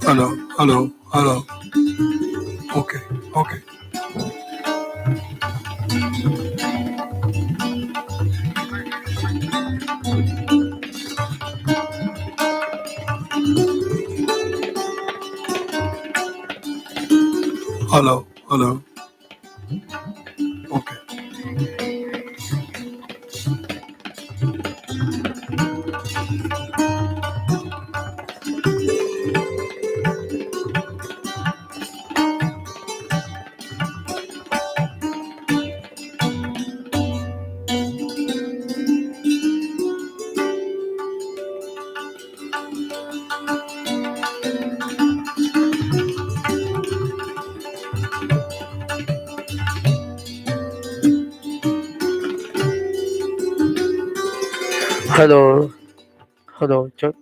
Hello. Okay. Hello. Okay. Hello, check.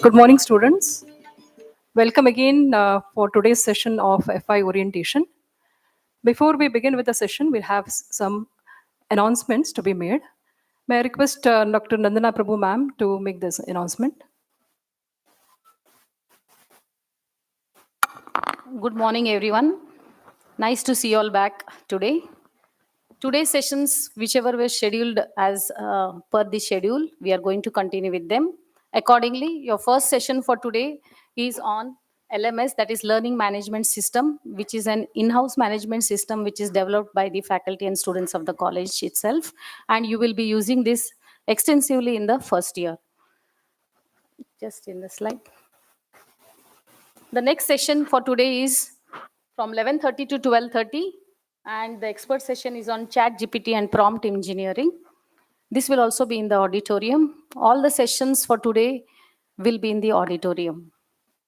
Good morning, students. Welcome again for today's session of FI orientation. Before we begin with the session, we'll have some announcements to be made. May I request Dr. Nandana Prabhu ma'am to make this announcement? Good morning, everyone. Nice to see you all back today. Today's sessions, whichever were scheduled as per the schedule, we are going to continue with them. Accordingly, your first session for today is on LMS, that is Learning Management System, which is an in-house management system which is developed by the faculty and students of the college itself. And you will be using this extensively in the first year. Just in the slide. The next session for today is from 11:30 to 12:30, and the expert session is on chat GPT and prompt engineering. This will also be in the auditorium. All the sessions for today will be in the auditorium.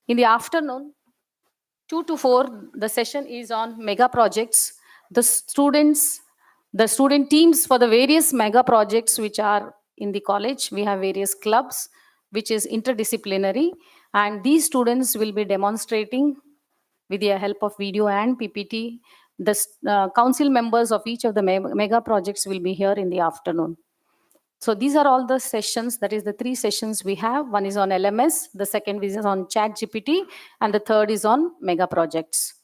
In the afternoon, 2 to 4, the session is on mega projects. The student teams for the various mega projects which are in the college, we have various clubs, which is interdisciplinary, and these students will be demonstrating with the help of video and PPT. The council members of each of the mega projects will be here in the afternoon. So these are all the sessions, that is the 3 sessions we have. One is on LMS, the second is on chat GPT, and the third is on mega projects.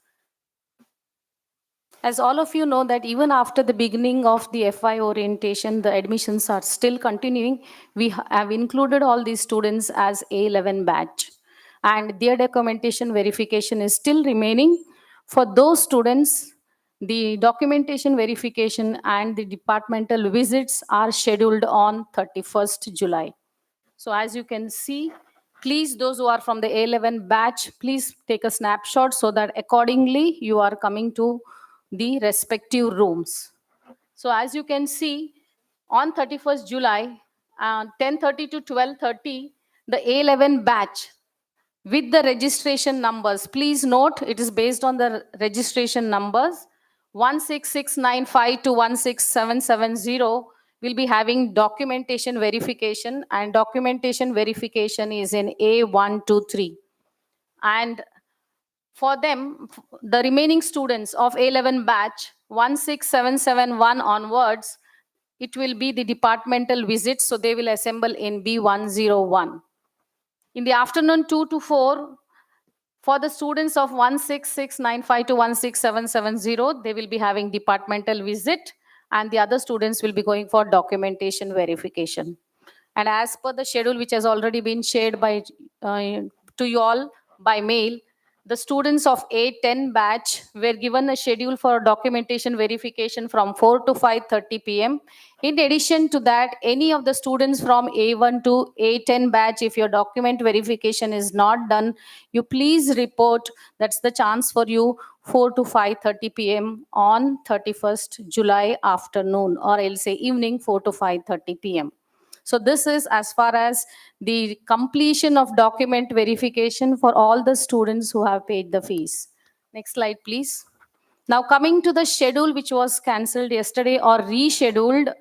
As all of you know that even after the beginning of the FI orientation, the admissions are still continuing. We have included all these students as A11 batch, and their documentation verification is still remaining. For those students, the documentation verification and the departmental visits are scheduled on 31st July. So as you can see, please, those who are from the A11 batch, please take a snapshot so that accordingly you are coming to the respective rooms. So as you can see, on 31st July, 10:30 to 12:30, the A11 batch with the registration numbers. Please note, it is based on the registration numbers. 16695 to 16770 will be having documentation verification, and documentation verification is in A123. And for them, the remaining students of A11 batch 16771 onwards, it will be the departmental visits, so they will assemble in B101. In the afternoon 2 to 4, for the students of 16695 to 16770, they will be having departmental visit, and the other students will be going for documentation verification. And as per the schedule which has already been shared by to you all by mail, the students of A10 batch were given a schedule for documentation verification from 4 to 5:30 p.m. In addition to that, any of the students from A1 to A10 batch, if your document verification is not done, you please report. That's the chance for you, 4 to 5:30 p.m. on 31st July afternoon, or I'll say evening, 4 to 5:30 p.m. So this is as far as the completion of document verification for all the students who have paid the fees. Next slide, please. Now coming to the schedule which was cancelled yesterday or rescheduled,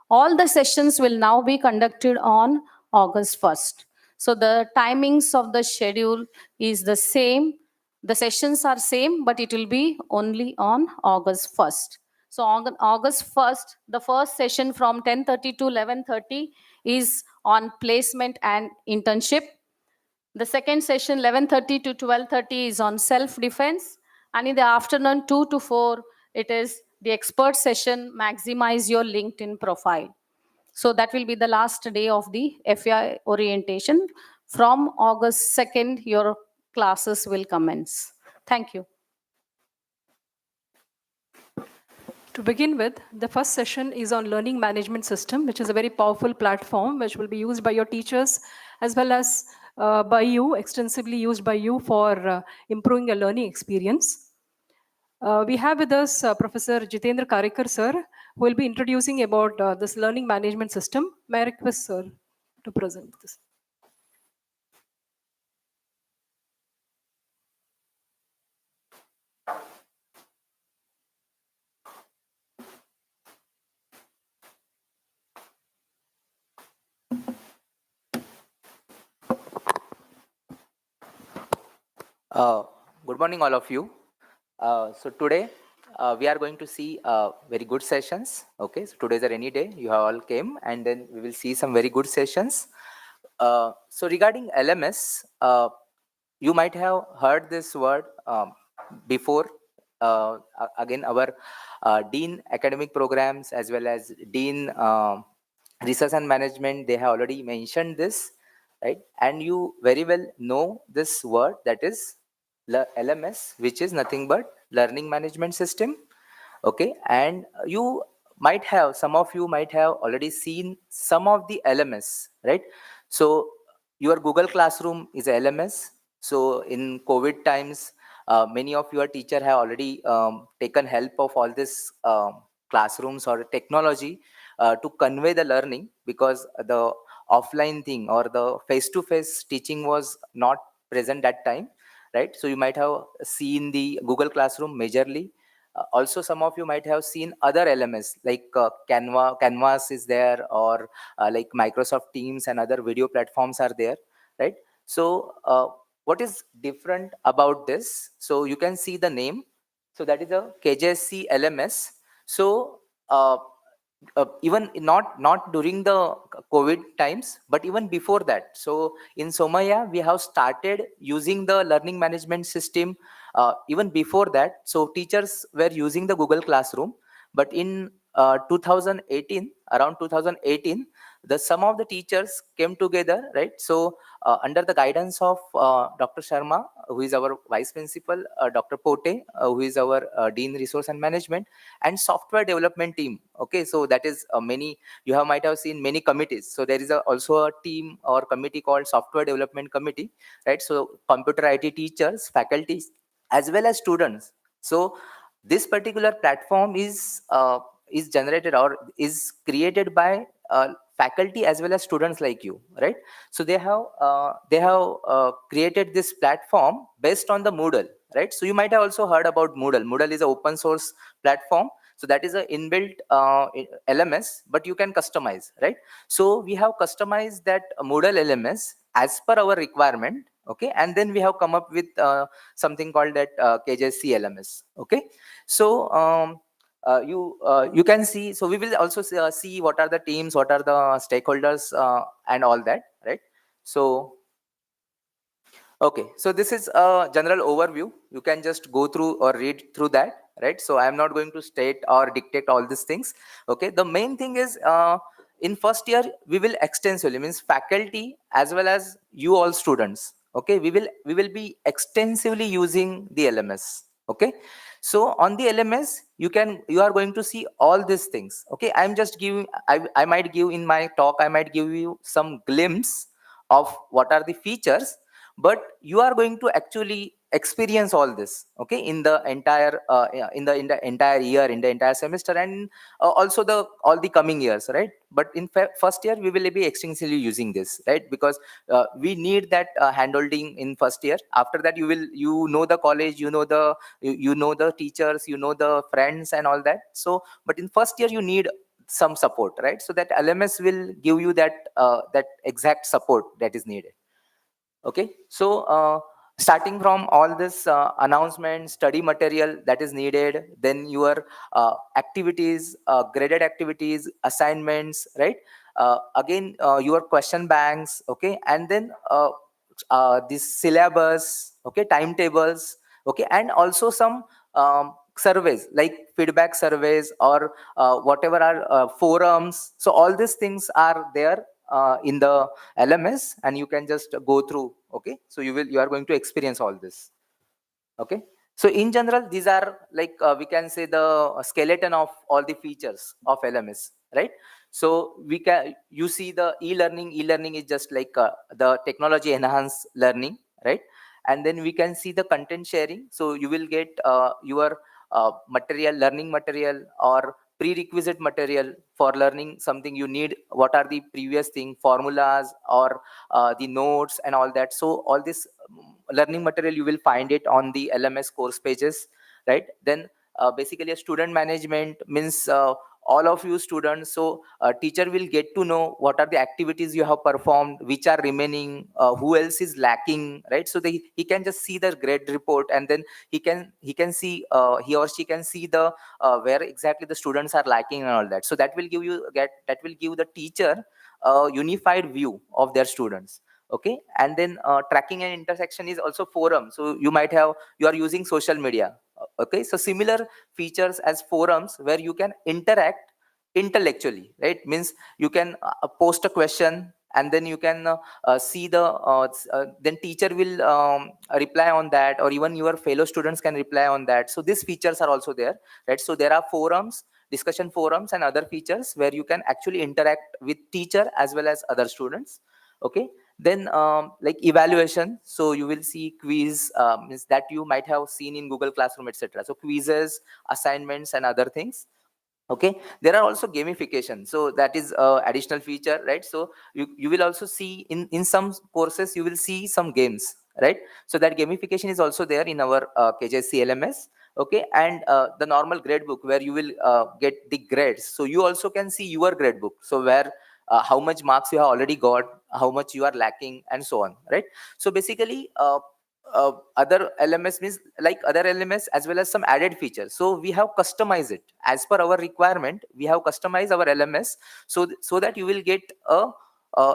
all the sessions will now be conducted on August 1st. So the timings of the schedule is the same. The sessions are same, but it will be only on August 1st. So on August 1st, the first session from 10:30 to 11:30 is on placement and internship. The second session, 11:30 to 12:30, is on self-defense. And in the afternoon, 2 to 4, it is the expert session, maximize your LinkedIn profile. So that will be the last day of the FI orientation. From August 2nd, your classes will commence. Thank you. To begin with, the first session is on learning management system, which is a very powerful platform which will be used by your teachers as well as by you, extensively used by you for improving your learning experience. We have with us Professor Jitendra Karikar sir, who will be introducing about this learning management system. May I request sir to present this. Uh, Good morning, all of you. So today we are going to see very good sessions. Okay, so today is a rainy day. You have all came, and then we will see some very good sessions. So regarding LMS, you might have heard this word before. Again, our Dean Academic Programs as well as Dean Research and Management, they have already mentioned this, right? And you very well know this word, that is LMS, which is nothing but Learning Management System. Okay, and some of you might have already seen some of the LMS, right? So your Google Classroom is a LMS. So in COVID times, many of your teacher have already taken help of all this classrooms or technology to convey the learning, because the offline thing or the face-to-face teaching was not present that time, right? So you might have seen the Google Classroom majorly. Also, some of you might have seen other LMS like Canvas is there, or like Microsoft Teams and other video platforms are there, right? So what is different about this? So you can see the name. So that is a KJSCE LMS. So even not during the COVID times, but even before that. So in Somaya, we have started using the learning management system even before that. So teachers were using the Google Classroom, but in 2018, around 2018, some of the teachers came together, right? So under the guidance of Dr. Sharma, who is our vice principal, Dr. Pote, who is our Dean Resource and Management, and software development team. Okay, so that is many, might have seen many committees. So there is also a team or committee called Software Development Committee, right? So computer IT teachers, faculties, as well as students. So this particular platform is generated or is created by faculty as well as students like you, right? So they have created this platform based on the Moodle, right? So you might have also heard about Moodle. Moodle is an open source platform. So that is an inbuilt LMS, but you can customize, right? So we have customized that Moodle LMS as per our requirement. Okay, and then we have come up with something called that KJSC LMS. Okay, so you can see. So we will also see what are the teams, what are the stakeholders, and all that, right? So okay, so this is a general overview. You can just go through or read through that, right? So I am not going to state or dictate all these things. Okay, the main thing is in first year we will extensively, means faculty as well as you all students. Okay, we will be extensively using the LMS. Okay, so on the LMS you are going to see all these things. Okay, I'm just giving, I might give in my talk, I might give you some glimpse of what are the features, but you are going to actually experience all this, okay, in the entire in the entire year, in the entire semester, and also the all the coming years, right? But in first year we will be extensively using this, right? Because we need that handholding in first year. After that you know the college, you know the teachers, you know the friends and all that. So but in first year you need some support, right? So that LMS will give you that that exact support that is needed. Okay, so starting from all this announcement, study material that is needed, then your activities, graded activities, assignments, right? Again, your question banks, okay, and then this syllabus, okay, timetables, okay, and also some surveys like feedback surveys or whatever are forums. So all these things are there in the LMS, and you can just go through. Okay, so you are going to experience all this. Okay, so in general these are like we can say the skeleton of all the features of LMS, right? So we can, you see the e-learning is just like the technology enhanced learning, right? And then we can see the content sharing. So you will get your material, learning material, or prerequisite material for learning something you need. What are the previous thing, formulas, or the notes and all that. So all this learning material you will find it on the LMS course pages, right? Then basically a student management means all of you students. So teacher will get to know what are the activities you have performed, which are remaining, who else is lacking, right? So he can just see the grade report, and then he can see, he or she can see the where exactly the students are lacking and all that. So that will give the teacher a unified view of their students. Okay, and then tracking and intersection is also forum. So you are using social media. Okay, so similar features as forums where you can interact intellectually, right? Means you can post a question, and then you can see then teacher will reply on that, or even your fellow students can reply on that. So these features are also there, right? So there are forums, discussion forums, and other features where you can actually interact with teacher as well as other students. Okay, then like evaluation. So you will see quiz, means that you might have seen in Google Classroom, etc. So quizzes, assignments, and other things. Okay, there are also gamification, so that is additional feature, right? So you will also see in some courses you will see some games, right? So that gamification is also there in our KJSCE LMS. Okay, and the normal grade book where you will get the grades, so you also can see your grade book, so where how much marks you have already got, how much you are lacking, and so on, right? So basically other LMS means like other LMS as well as some added features. So we have customized it as per our requirement. We have customized our LMS so that you will get a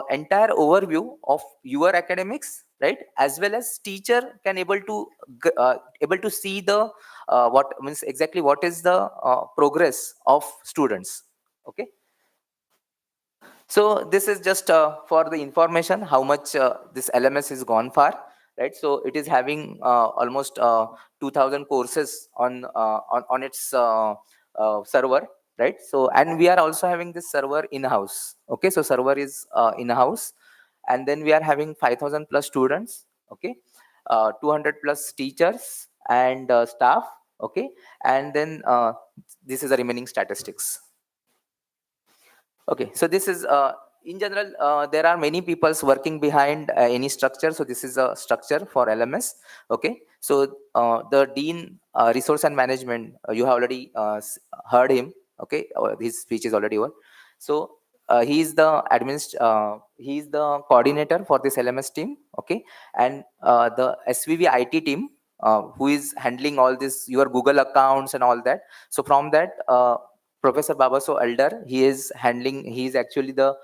entire overview of your academics, right? As well as teacher can able to see the what means exactly what is the progress of students. Okay. So this is just for the information how much this LMS is gone far, right? So it is having almost 2000 courses on its server, right? So, and we are also having this server in house. Okay, so server is in house, and then we are having 5000 plus students. Okay, 200 plus teachers and staff. Okay, and then this is the remaining statistics. Okay, so this is in general, there are many peoples working behind any structure. So this is a structure for LMS. Okay, so the Dean Resource and Management, you have already heard him. Okay, his speech is already over. So he is the he is the coordinator for this LMS team. Okay, and the SVV IT team who is handling all this, your Google accounts and all that. So from that, Professor Babaso Elder, he is handling, he is actually the,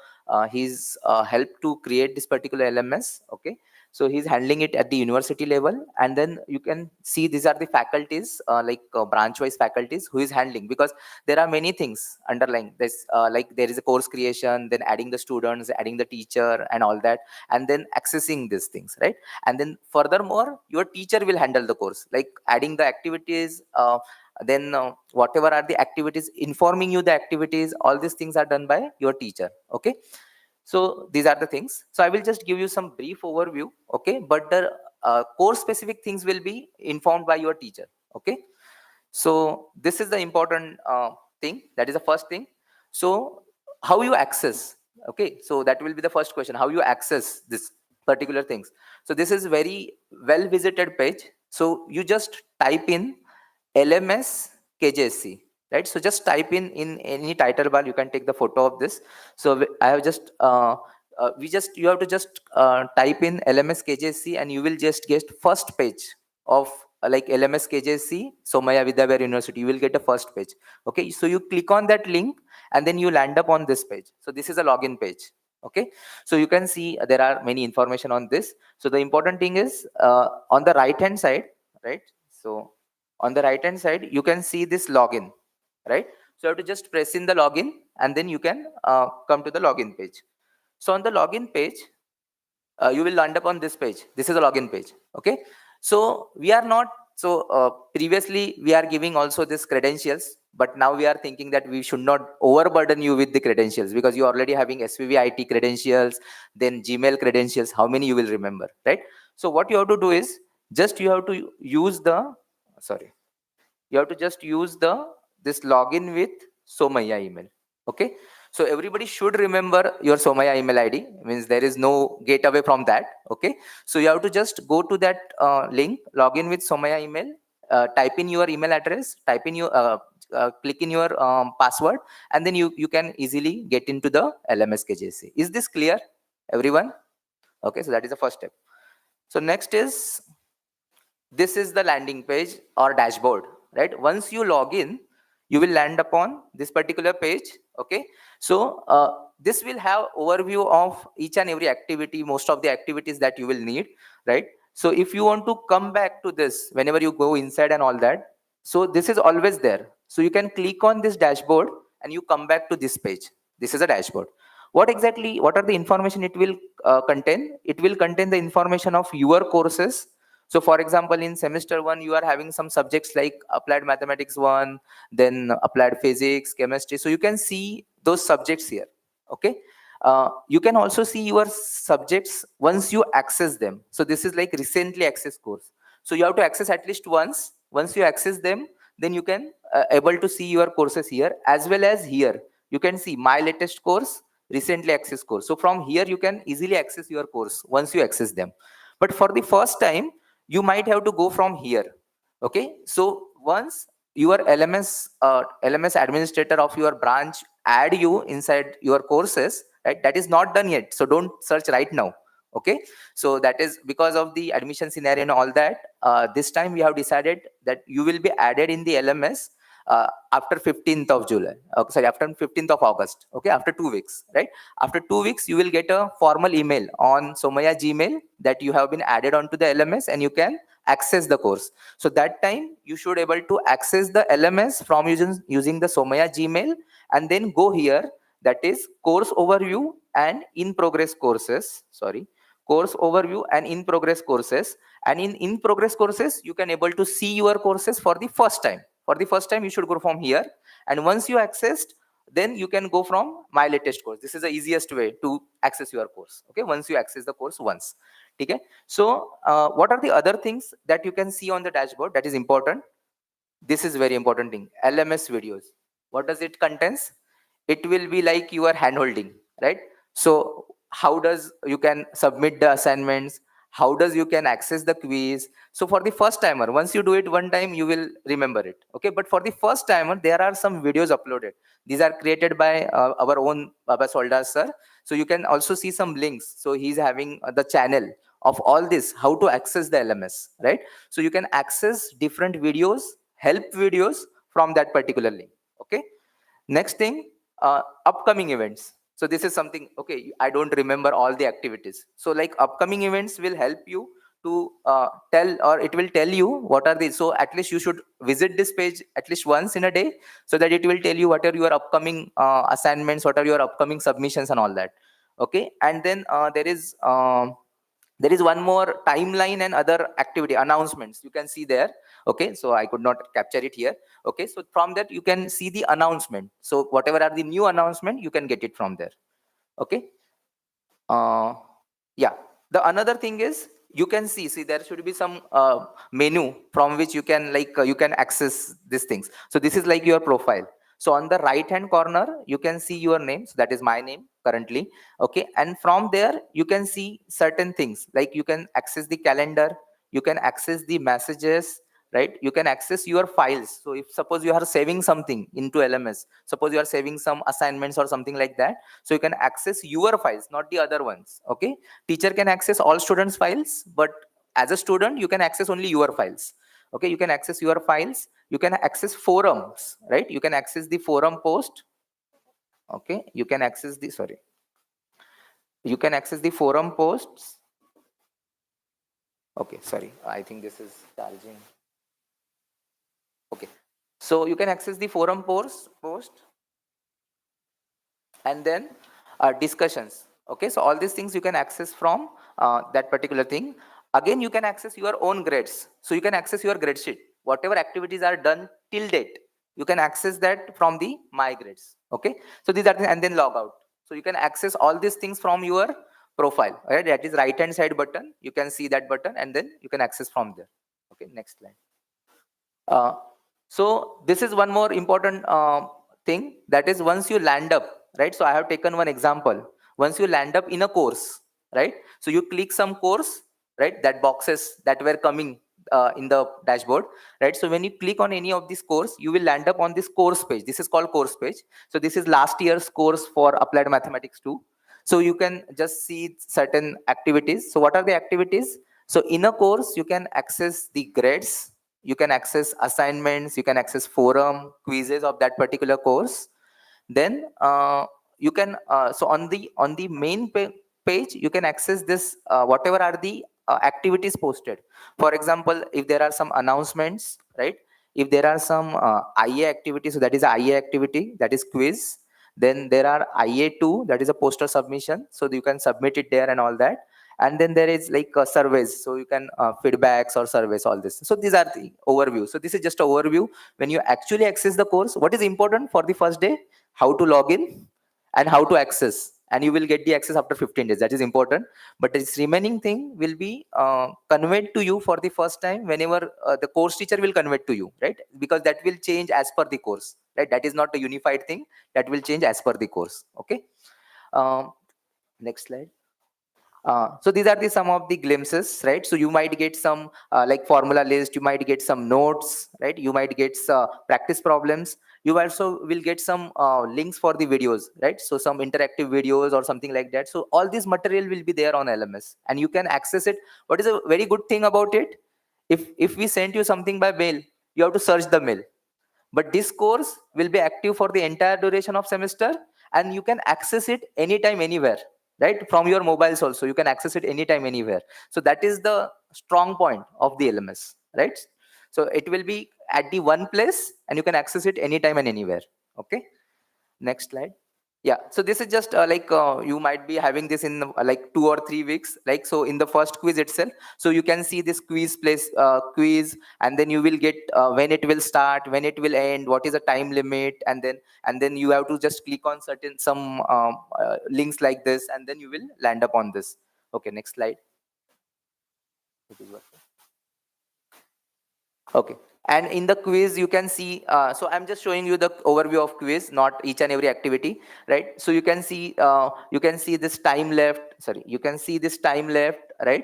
he's helped to create this particular LMS. Okay. So he's handling it at the university level. And then you can see these are the faculties, like branch-wise faculties who is handling, because there are many things underlying this, like there is a course creation, then adding the students, adding the teacher and all that, and then accessing these things, right? And then furthermore, your teacher will handle the course, like adding the activities, then whatever are the activities, informing you the activities, all these things are done by your teacher. Okay, so these are the things. So I will just give you some brief overview. Okay, but the course specific things will be informed by your teacher. Okay, so this is the important thing, that is the first thing. So how you access? Okay, so that will be the first question, how you access this particular things. So this is very well visited page. So you just type in LMS KJSC, right? So just type in any title bar, you can take the photo of this. So I have just you have to just type in LMS KJSC, and you will just get first page of like LMS KJSC Somaya Vidyavihar University. You will get a first page. Okay, so you click on that link and then you land up on this page. So this is a login page. Okay, so you can see there are many information on this. So the important thing is on the right hand side, right? So on the right hand side you can see this login, right? So you have to just press in the login, and then you can come to the login page. So on the login page you will land up on this page. This is a login page. Okay, so we are not, so previously we are giving also this credentials, but now we are thinking that we should not overburden you with the credentials, because you are already having SVV IT credentials, then Gmail credentials, how many you will remember, right? So what you have to do is just you have to use the, sorry, you have to just use this login with Somaya email. Okay, so everybody should remember your Somaya email ID, means there is no get away from that. Okay, so you have to just go to that link, login with Somaya email, type in your email address, type in your click in your password, and then you can easily get into the LMS KJSCE. Is this clear, everyone? Okay, so that is the first step. So next is, this is the landing page or dashboard, right? Once you log in, you will land upon this particular page. Okay, so this will have overview of each and every activity, most of the activities that you will need, right? So if you want to come back to this whenever you go inside and all that, so this is always there. So you can click on this dashboard and you come back to this page. This is a dashboard. What are the information it will contain? It will contain the information of your courses. So for example, in semester 1, you are having some subjects like applied mathematics 1, then applied physics, chemistry. So you can see those subjects here. Okay. You can also see your subjects once you access them. So this is like recently accessed course. So you have to access at least once. Once you access them, then you can able to see your courses here, as well as here. You can see my latest course, recently accessed course. So from here, you can easily access your course once you access them. But for the first time, you might have to go from here. Okay, so once your LMS administrator of your branch add you inside your courses, right? That is not done yet, so don't search right now. Okay, so that is because of the admission scenario and all that. This time we have decided that you will be added in the LMS after 15th of July. After 15th of August. Okay, after 2 weeks, right? After 2 weeks, you will get a formal email on Somaya Gmail that you have been added onto the LMS and you can access the course. So that time you should able to access the LMS from using the Somaya Gmail, and then go here, that is course overview and in progress courses. Course overview and in progress courses. And in progress courses, you can able to see your courses for the first time. For the first time, you should go from here. And once you accessed, then you can go from my latest course. This is the easiest way to access your course. Okay, once you access the course once. Okay. So what are the other things that you can see on the dashboard that is important? This is very important thing. LMS videos. What does it contains? It will be like your handholding, right? So how does you can submit the assignments? How does you can access the quiz? So for the first timer, once you do it one time, you will remember it. Okay, but for the first timer, there are some videos uploaded. These are created by our own Baba Soldas sir. So you can also see some links. So he's having the channel of all this, how to access the LMS, right? So you can access different videos, help videos from that particular link. Okay. Next thing, upcoming events. So this is something, okay, I don't remember all the activities. So like upcoming events will help you to tell, or it will tell you what are these. So at least you should visit this page at least once in a day, so that it will tell you what are your upcoming assignments, what are your upcoming submissions and all that. Okay. And then there is one more timeline and other activity announcements you can see there. Okay, so I could not capture it here. Okay, so from that you can see the announcement. So whatever are the new announcement, you can get it from there. Okay. Yeah, the another thing is, you can see there should be some menu from which you can you can access these things. So this is like your profile. So on the right hand corner, you can see your name. So that is my name currently. Okay, and from there you can see certain things, like you can access the calendar, you can access the messages, right? You can access your files. So if suppose you are saving something into LMS, suppose you are saving some assignments or something like that, so you can access your files, not the other ones. Okay, teacher can access all students files, but as a student you can access only your files. Okay, you can access your files, you can access forums, right? You can access the forum post. Okay, you can access the you can access the forum posts. Okay, sorry, I think this is charging. Okay, so you can access the forum post and then discussions. Okay, so all these things you can access from that particular thing. Again, you can access your own grades. So you can access your grade sheet. Whatever activities are done till date, you can access that from the my grades. Okay, so these are the, and then log out. So you can access all these things from your profile. Right, that is right hand side button. You can see that button and then you can access from there. Okay, next slide. So this is one more important thing, that is once you land up, right? So I have taken one example. Once you land up in a course, right? So you click some course, right? That boxes that were coming, in the dashboard, right? So when you click on any of these course, you will land up on this course page. This is called course page. So this is last year's course for applied mathematics 2. So you can just see certain activities. So what are the activities? So in a course, you can access the grades, you can access assignments, you can access forum, quizzes of that particular course. Then you can so on the main page you can access this whatever are the activities posted. For example, if there are some announcements, right? If there are some IA activities, so that is a IA activity, that is quiz. Then there are IA2, that is a poster submission, so you can submit it there and all that. And then there is like surveys, so you can feedbacks or surveys, all this. So these are the overview. So this is just an overview. When you actually access the course, what is important for the first day? How to log in and how to access, and you will get the access after 15 days. That is important. But this remaining thing will be conveyed to you for the first time whenever the course teacher will convey it to you, right? Because that will change as per the course, right? That is not a unified thing. That will change as per the course. Okay. Next slide. So these are the some of the glimpses, right? So you might get some like formula list, you might get some notes, right? You might get practice problems. You also will get some links for the videos, right? So some interactive videos or something like that. So all this material will be there on LMS and you can access it. What is a very good thing about it? If we send you something by mail, you have to search the mail. But this course will be active for the entire duration of semester and you can access it anytime, anywhere, right? From your mobiles also, you can access it anytime, anywhere. So that is the strong point of the LMS, right? So it will be at the one place and you can access it anytime and anywhere. Okay. Next slide. Yeah, so this is just like you might be having this in like 2 or 3 weeks, like so in the first quiz itself. So you can see this quiz place quiz, and then you will get when it will start, when it will end, what is the time limit, and then you have to just click on certain some links like this, and then you will land up on this. Okay, next slide. Okay. And in the quiz, you can see, so I'm just showing you the overview of quiz, not each and every activity, right? So you can see this time left. Sorry, you can see this time left, right?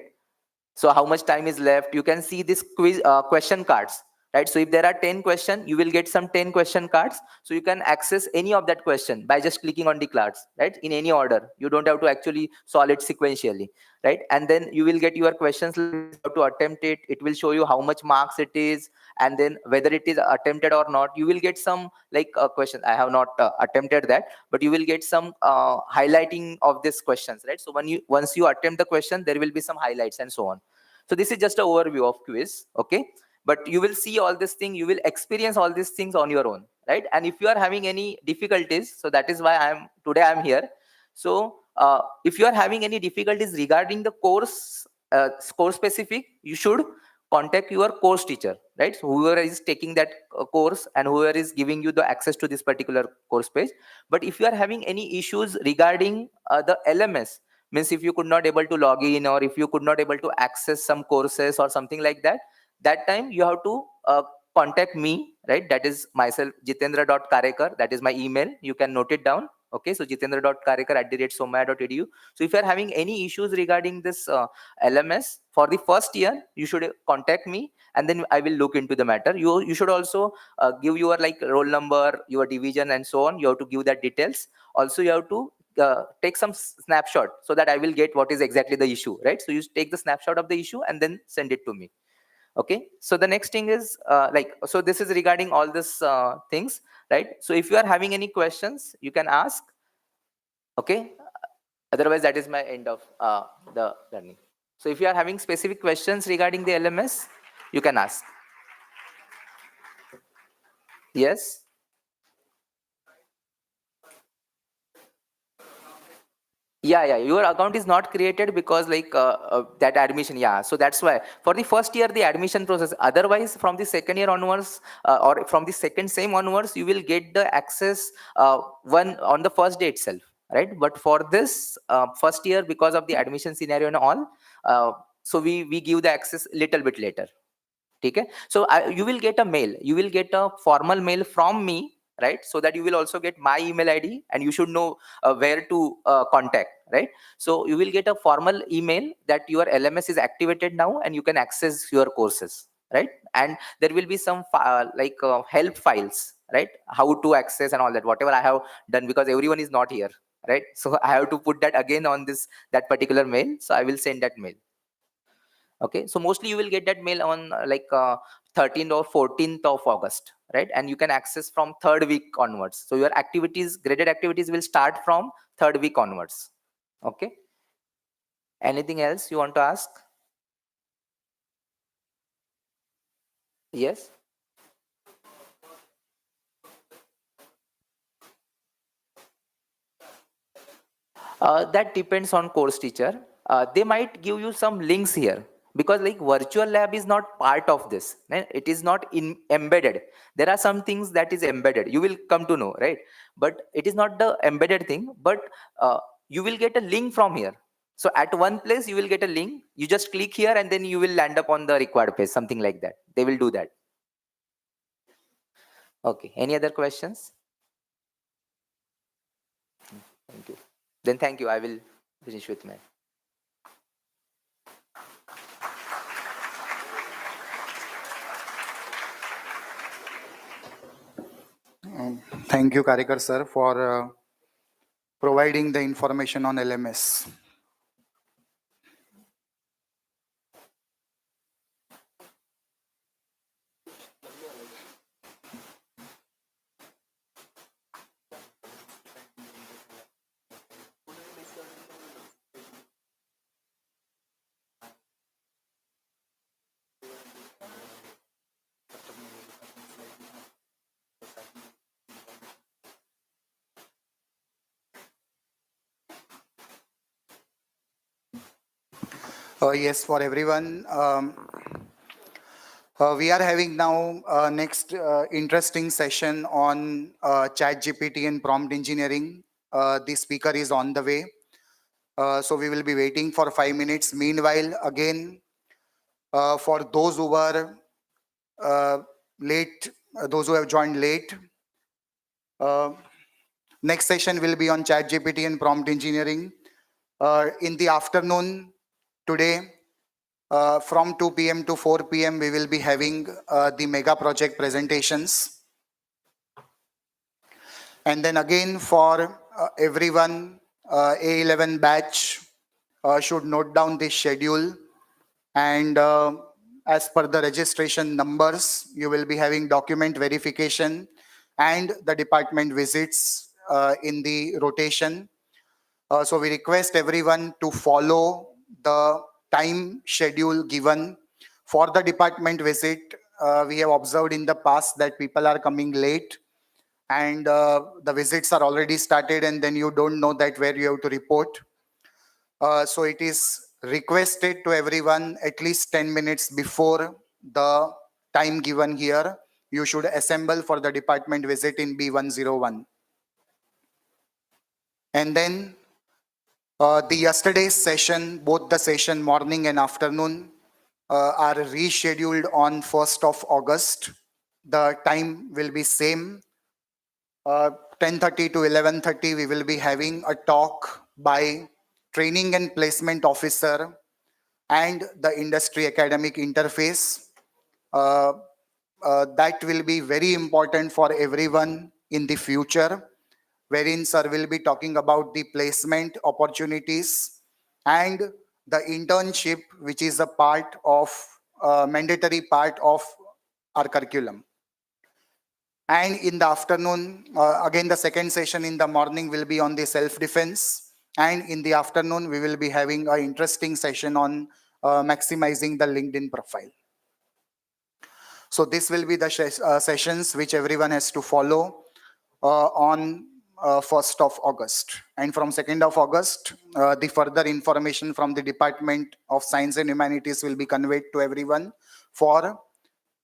So how much time is left? You can see this quiz question cards, right? So if there are 10 questions, you will get some 10 question cards. So you can access any of that question by just clicking on the cards, right? In any order. You don't have to actually solve it sequentially, right? And then you will get your questions, how to attempt it. It will show you how much marks it is, and then whether it is attempted or not. You will get some like a question. I have not attempted that, but you will get some highlighting of these questions, right? So once you attempt the question, there will be some highlights and so on. So this is just an overview of quiz. Okay. But you will see all this thing, you will experience all these things on your own, right? And if you are having any difficulties, so that is why I'm here. So if you are having any difficulties regarding the course specific, you should contact your course teacher, right? So whoever is taking that course and whoever is giving you the access to this particular course page. But if you are having any issues regarding the LMS, means if you could not able to log in, or if you could not able to access some courses or something like that, that time you have to contact me, right? That is myself, jitendra.karekar. That is my email. You can note it down. Okay, so jitendra.karekar@somaya.edu. So if you are having any issues regarding this LMS for the first year, you should contact me, and then I will look into the matter. You should also give your like roll number, your division, and so on. You have to give that details. Also, you have to take some snapshot so that I will get what is exactly the issue, right? So you take the snapshot of the issue and then send it to me. Okay, so the next thing is so this is regarding all this things, right? So if you are having any questions, you can ask. Okay, otherwise that is my end of the learning. So if you are having specific questions regarding the LMS, you can ask. Yes. Yeah, your account is not created because like that admission. Yeah, so that's why for the first year the admission process. Otherwise from the second year onwards or from the second same onwards, you will get the access one on the first day itself, right? But for this first year, because of the admission scenario and all, so we give the access little bit later. Okay, so you will get a mail, you will get a formal mail from me, right? So that you will also get my email ID and you should know where to contact, right? So you will get a formal email that your LMS is activated now and you can access your courses. right? And there will be some help files, right? How to access and all that, whatever I have done, because everyone is not here, right? So I have to put that again on that particular mail. So I will send that mail. Okay, so mostly you will get that mail on 13th or 14th of August, right? And you can access from third week onwards. So your activities, graded activities, will start from third week onwards. Okay, anything else you want to ask? Yes. That depends on course teacher. They might give you some links here, because like virtual lab is not part of this, right? It is not embedded. There are some things that is embedded, you will come to know, right? But it is not the embedded thing. But you will get a link from here. So at one place you will get a link, you just click here and then you will land up on the required page, something like that. They will do that. Okay, any other questions? Thank you. Then thank you. I will finish with my. Thank you, Karikar sir, for providing the information on LMS. Yes, for everyone. We are having now next interesting session on ChatGPT and prompt engineering. The speaker is on the way. So we will be waiting for 5 minutes. Meanwhile, again, for those who were late, those who have joined late, next session will be on ChatGPT and prompt engineering. In the afternoon today, from 2 p.m. to 4 p.m., we will be having the mega project presentations. And then again, for everyone, A11 batch should note down this schedule. And as per the registration numbers, you will be having document verification and the department visits in the rotation. So we request everyone to follow the time schedule given for the department visit. We have observed in the past that people are coming late, and the visits are already started, and then you don't know that where you have to report. So it is requested to everyone at least 10 minutes before the time given here, you should assemble for the department visit in B101. And then the yesterday's session, both the session morning and afternoon, are rescheduled on 1st of August. The time will be same. 10:30 to 11:30, we will be having a talk by training and placement officer and the industry academic interface. That will be very important for everyone in the future, wherein sir will be talking about the placement opportunities and the internship, which is a part of mandatory part of our curriculum. And in the afternoon, again the second session in the morning will be on the self-defense, and in the afternoon we will be having an interesting session on maximizing the LinkedIn profile. So this will be the sessions which everyone has to follow on 1st of August. And from 2nd of August, the further information from the Department of Science and Humanities will be conveyed to everyone for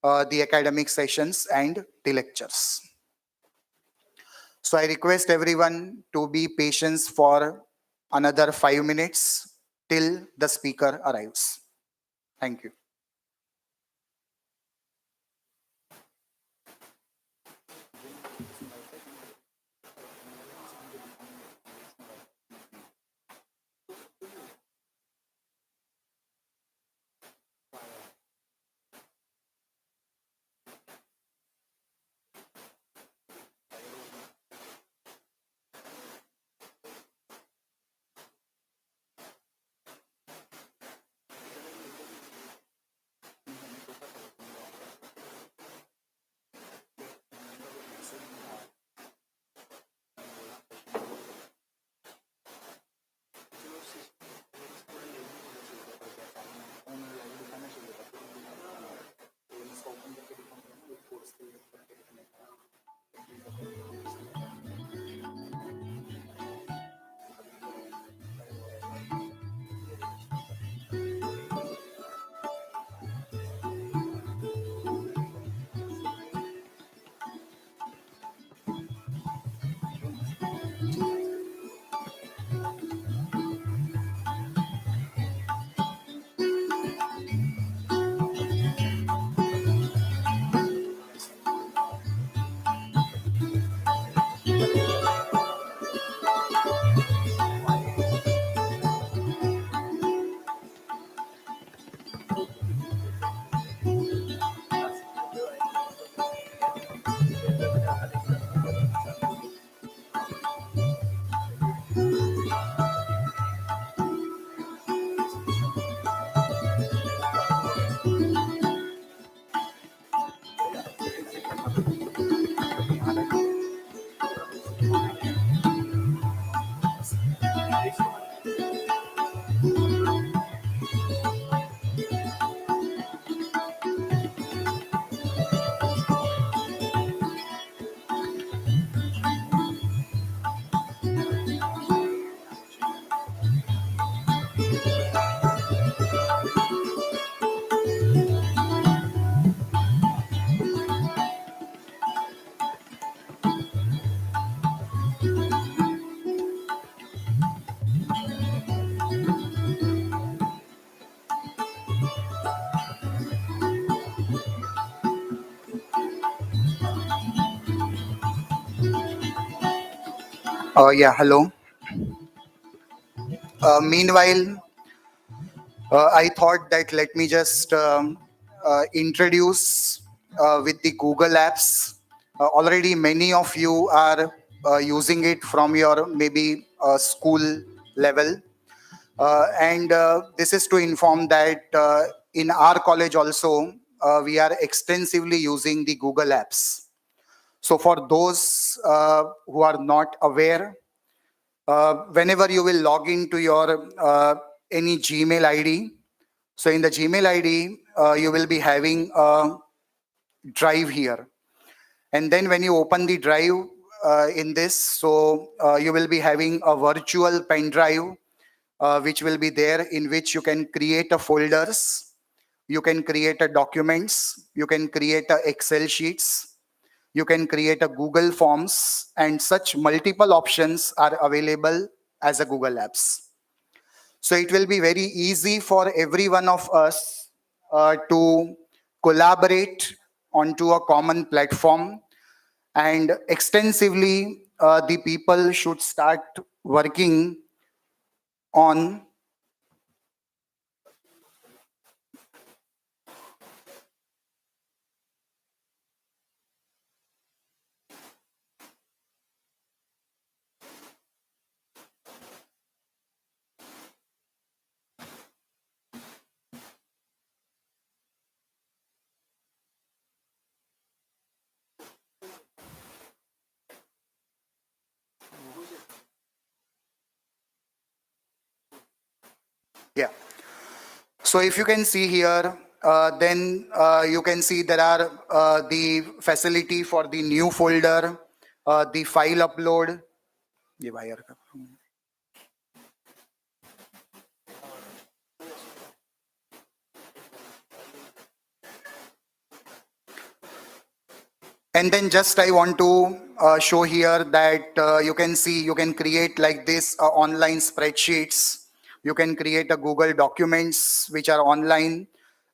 the academic sessions and the lectures. So I request everyone to be patient for another 5 minutes till the speaker arrives. Thank you. Yeah, hello. Meanwhile, I thought that let me just introduce with the Google Apps. Already, many of you are using it from your maybe school level. And this is to inform that in our college also, we are extensively using the Google Apps. So, for those who are not aware, whenever you will log into your any Gmail ID, so in the Gmail ID, you will be having a drive here. And then when you open the drive in this, so you will be having a virtual pen drive, which will be there in which you can create a folders, you can create a documents, you can create a Excel sheets, you can create a Google Forms, and such multiple options are available as a Google Apps. So it will be very easy for every one of us to collaborate onto a common platform, and extensively the people should start working on. Yeah. So if you can see here, then you can see there are the facility for the new folder, the file upload. ये wire का. And then just I want to show here that you can see you can create like this online spreadsheets. You can create a Google documents which are online.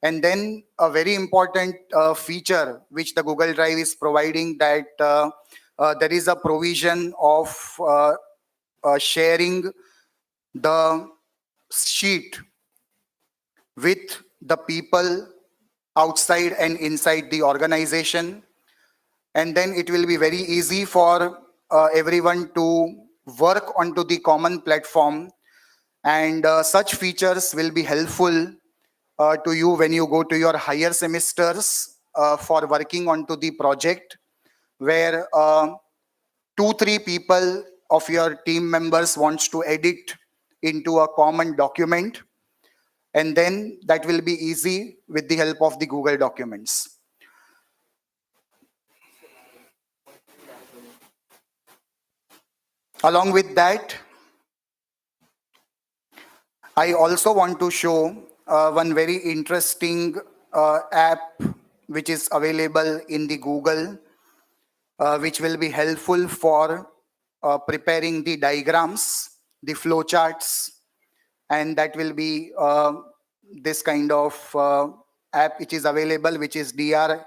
And then a very important feature which the Google Drive is providing, that there is a provision of sharing the sheet with the people outside and inside the organization. And then it will be very easy for everyone to work onto the common platform, and such features will be helpful to you when you go to your higher semesters for working onto the project, where 2-3 people of your team members wants to edit into a common document, and then that will be easy with the help of the Google documents. Along with that, I also want to show one very interesting app which is available in the Google, which will be helpful for preparing the diagrams, the flow charts, and that will be this kind of app which is available, which is DRAWIO,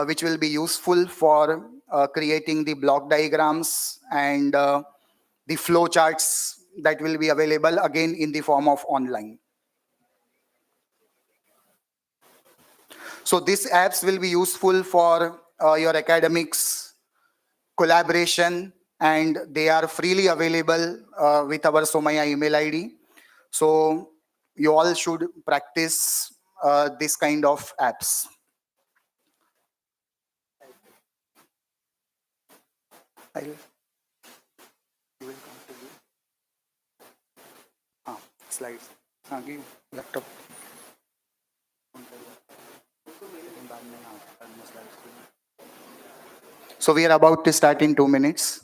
which will be useful for creating the block diagrams and the flow charts that will be available again in the form of online. So these apps will be useful for your academics, collaboration, and they are freely available with our Somaya email ID. So you all should practice this kind of apps. Slides. Laptop. So we are about to start in 2 minutes.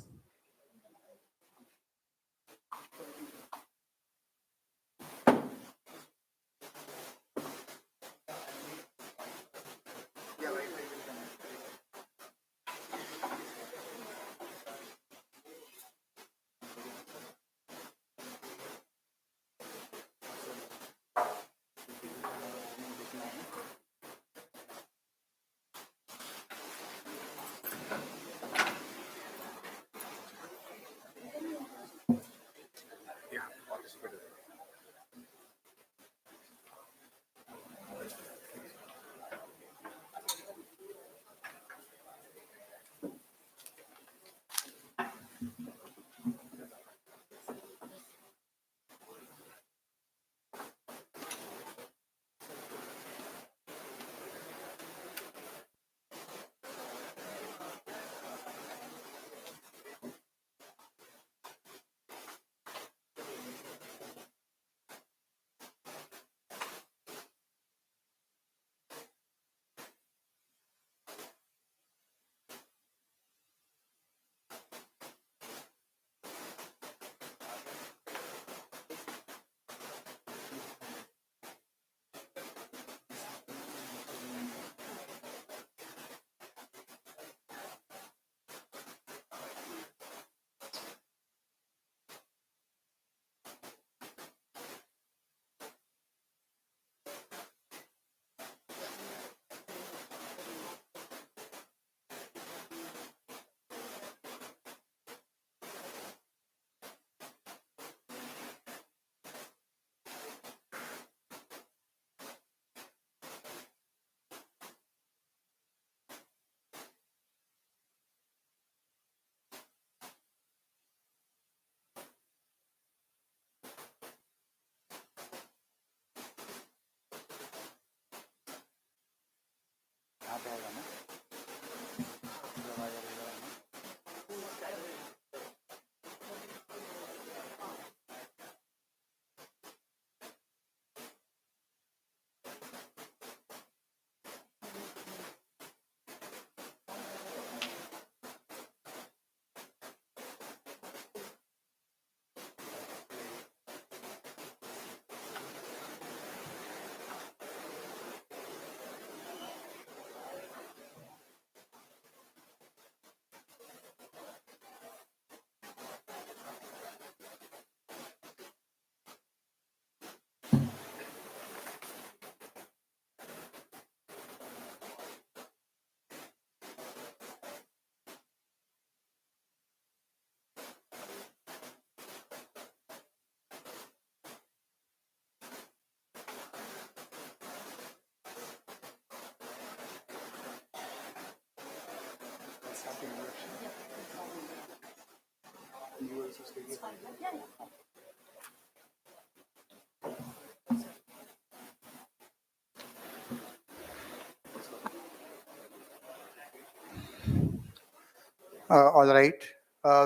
All right.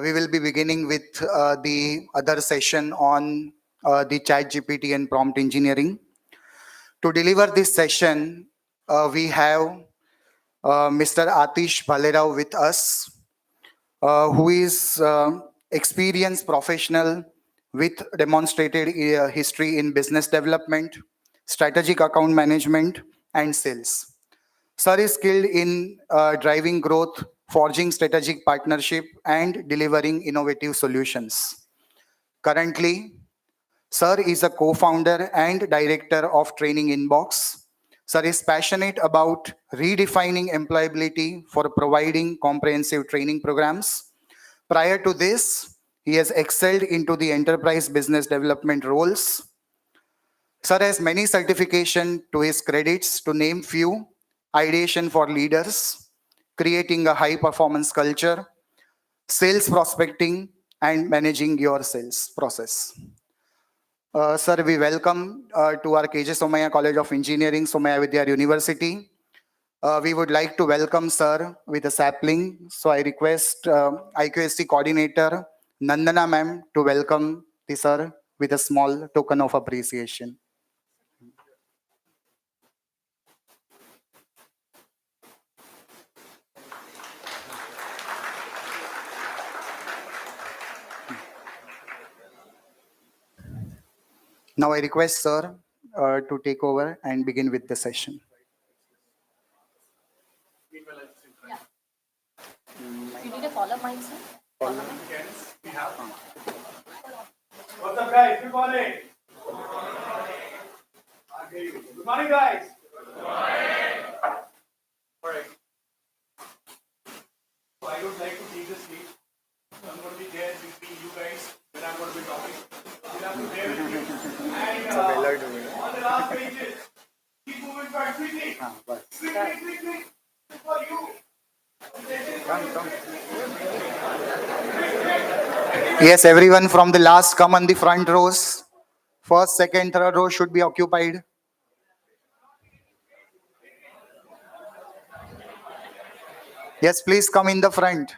We will be beginning with the other session on the chat GPT and prompt engineering. To deliver this session, we have Mr. Atish Bhalerao with us, who is experienced professional with demonstrated history in business development, strategic account management, and sales. Sir is skilled in driving growth, forging strategic partnership, and delivering innovative solutions. Currently, Sir is a co-founder and director of Training Inbox. Sir is passionate about redefining employability for providing comprehensive training programs. Prior to this, he has excelled into the enterprise business development roles. Sir has many certifications to his credits, to name few: ideation for leaders, creating a high performance culture, sales prospecting, and managing your sales process. Sir, we welcome to our KJ Somaya College of Engineering, Somaya Vidyar University. We would like to welcome Sir with a sapling. So I request IQSC coordinator Nandana ma'am to welcome the Sir with a small token of appreciation. Now I request Sir to take over and begin with the session. You need a follow mic, sir? What's up, guys? Good morning. Good morning, guys. Good morning. All right. So I would like to take this speech. I'm going to be there between you guys when I'm going to be talking. You'll have to bear with me. And on the last pages, keep moving back quickly. Quick. For you. Yes, everyone from the last come on the front rows. First, second, third row should be occupied. Yes, please come in the front.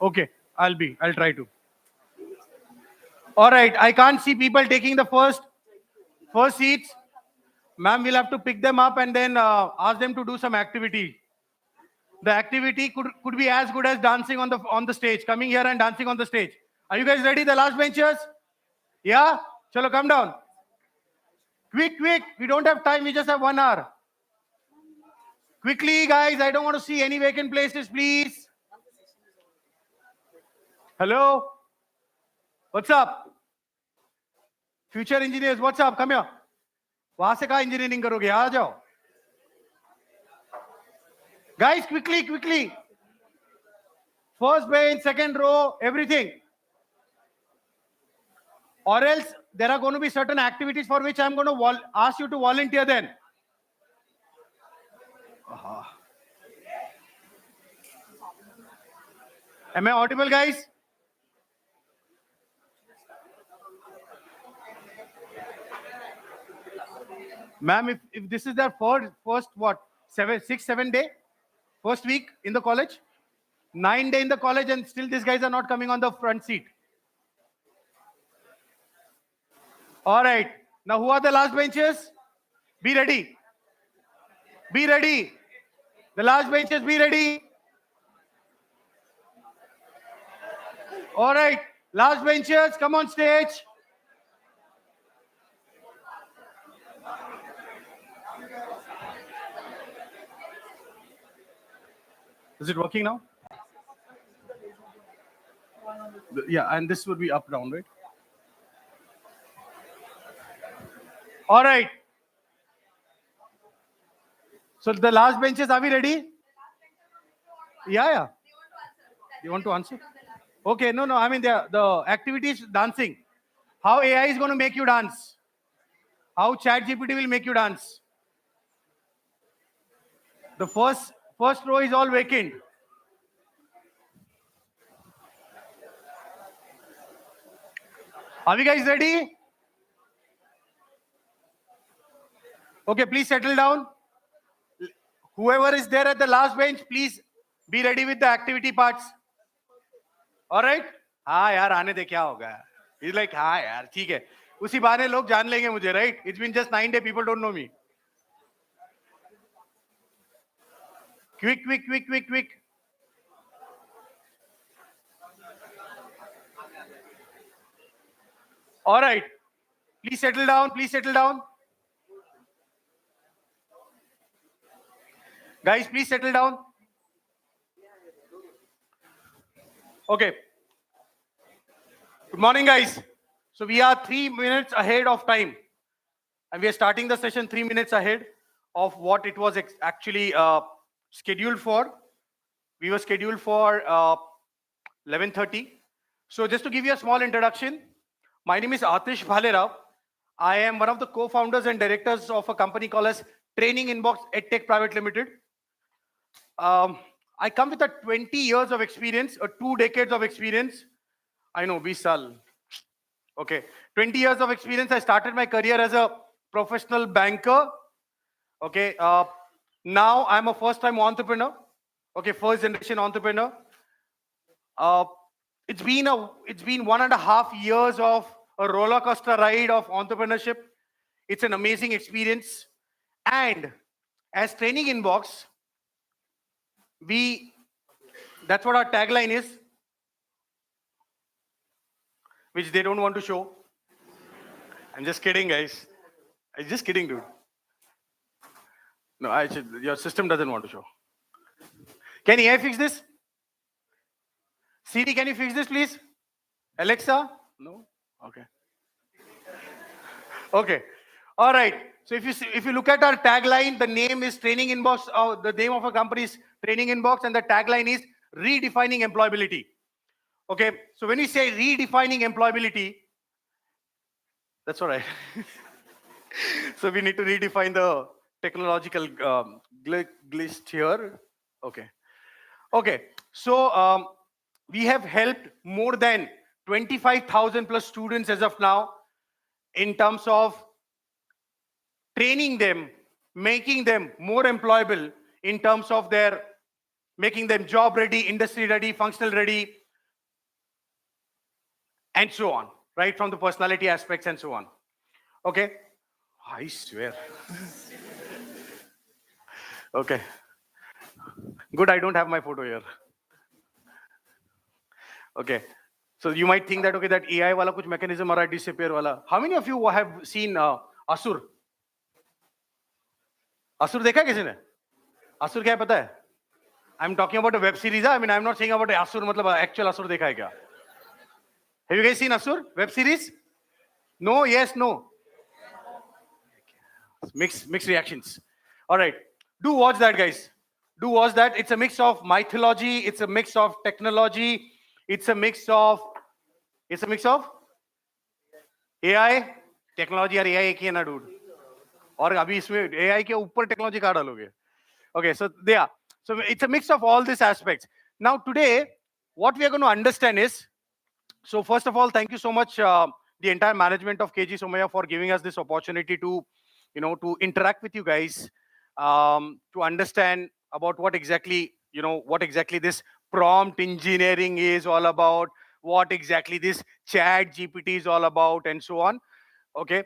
Okay, I'll try to. All right, I can't see people taking the first seats. Ma'am, we'll have to pick them up and then ask them to do some activity. The activity could be as good as dancing on the stage, coming here and dancing on the stage. Are you guys ready, the last benchers? Yeah? Chalo, come down. Quick. We don't have time. We just have 1 hour. Quickly, guys. I don't want to see any vacant places, please. Hello? What's up? Future engineers, what's up? Come here. वहां से कहाँ engineering करोगे? आ जाओ. Guys, quickly. First bench, second row, everything. Or else there are going to be certain activities for which I'm going to ask you to volunteer then. Am I audible, guys? Ma'am, if this is their first what, 7 day? First week in the college? 9 day in the college and still these guys are not coming on the front seat. All right. Now who are the last benches? Be ready. be ready. The last benches, be ready. All right, last benches, come on stage. Is it working now? Yeah, and this would be up down, right? All right. So the last benches, are we ready? Yeah. You want to answer? Okay, no. I mean, the activity is dancing. How AI is going to make you dance? How ChatGPT will make you dance? The first row is all vacant. Are we guys ready? Okay, please settle down. Whoever is there at the last bench, please be ready with the activity parts. All right? हाँ यार आने दे क्या होगा? He's like हाँ यार ठीक है. उसी बहाने लोग जान लेंगे मुझे, right? It's been just 9 days, people don't know me. Quick. All right. Please settle down. Guys, please settle down. Okay. Good morning, guys. So we are 3 minutes ahead of time. And we are starting the session 3 minutes ahead of what it was actually scheduled for. We were scheduled for 11:30. So just to give you a small introduction, my name is Atish Bhalerao. I am one of the co-founders and directors of a company called as Training Inbox EdTech Private Limited. I come with a 20 years of experience, 2 decades of experience. I know, 20 saal. Okay, 20 years of experience. I started my career as a professional banker. Okay, now I'm a first-time entrepreneur. Okay, first generation entrepreneur. It's been 1.5 years of a roller coaster ride of entrepreneurship. It's an amazing experience. And as Training Inbox, that's what our tagline is, which they don't want to show. I'm just kidding, guys. I'm just kidding, dude. No, your system doesn't want to show. Can AI fix this? Siri, can you fix this, please? Alexa? No? Okay. All right. So if you look at our tagline, the name is Training Inbox. The name of our company is Training Inbox, and the tagline is redefining employability. Okay. So when we say redefining employability, that's all right. So we need to redefine the technological glitch here. Okay. So we have helped more than 25,000 plus students as of now in terms of training them, making them more employable in terms of making them job ready, industry ready, functional ready, and so on, right? From the personality aspects and so on. Okay. I swear. Okay. Good, I don't have my photo here. Okay. So you might think that, okay, that AI wala kuch mechanism or disappear wala. How many of you have seen Asur? Asur dekha hai kisi ne? Asur kya hai pata hai? I'm talking about a web series. I mean, I'm not saying about Asur, matlab actual Asur dekha hai kya? Have you guys seen Asur web series? No, yes, no. Mixed reactions. All right. Do watch that, guys. Do watch that. It's a mix of mythology. It's a mix of technology. It's a mix of AI. Technology or AI एक ही है ना, dude. और अभी इसमें AI के ऊपर technology कहाँ डालोगे? Okay, so there. So it's a mix of all these aspects. Now today, what we are going to understand is, so first of all, thank you so much, the entire management of KG Somaya, for giving us this opportunity to, to interact with you guys, to understand about what exactly this prompt engineering is all about, what exactly this chat GPT is all about, and so on. Okay.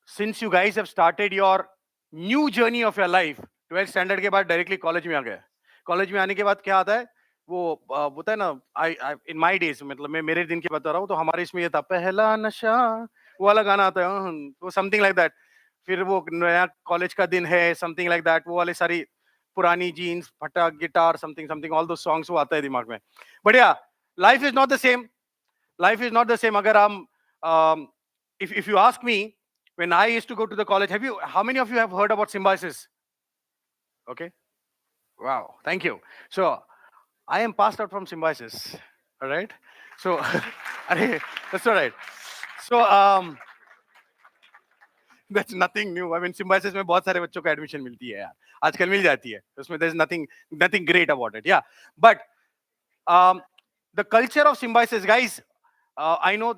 Since you guys have started your new journey of your life 12th standard के बाद directly college में आ गए. College में आने के बाद क्या आता है, वो होता है ना, आई इन माय डेज, मतलब मैं मेरे दिन की बता रहा हूँ, तो हमारे इसमें ये था पहला नशा, वो वाला गाना आता है, वो समथिंग लाइक दैट. फिर वो नया कॉलेज का दिन है, समथिंग लाइक दैट, वो वाले सारी पुरानी जीन्स, फटा गिटार, समथिंग समथिंग, ऑल दो सॉन्ग्स वो आता है दिमाग में. बढ़िया. Life is not the same. Life is not the same. अगर हम if you ask me, when I used to go to the college, how many of you have heard about symbiosis? Okay. Wow, thank you. So I am passed out from symbiosis. All right. So that's all right. So that's nothing new. I mean, symbiosis में बहुत सारे बच्चों को admission मिलती है यार, आजकल मिल जाती है, उसमें there's nothing great about it. Yeah, but the culture of symbiosis, guys, I know